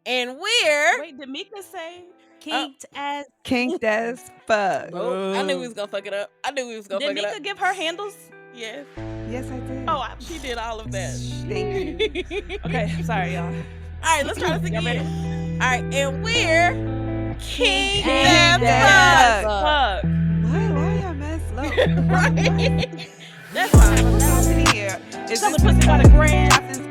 And we're Wait, did Mika say Kink'd as Kink'd as fuck. Oh, I knew we was gonna fuck it up. Did Mika give her handles? Yes. Yes, I did. Oh, She did all of that. Thank you. okay. Sorry, y'all. All right, let's try this Y'all ready? again. All right, and we're Kink'd Kink'd as as fuck. Fuck. Why y'all mad slow? Right? That's fine. What's happening here? Is Tell this the pussy about a grand. Captain's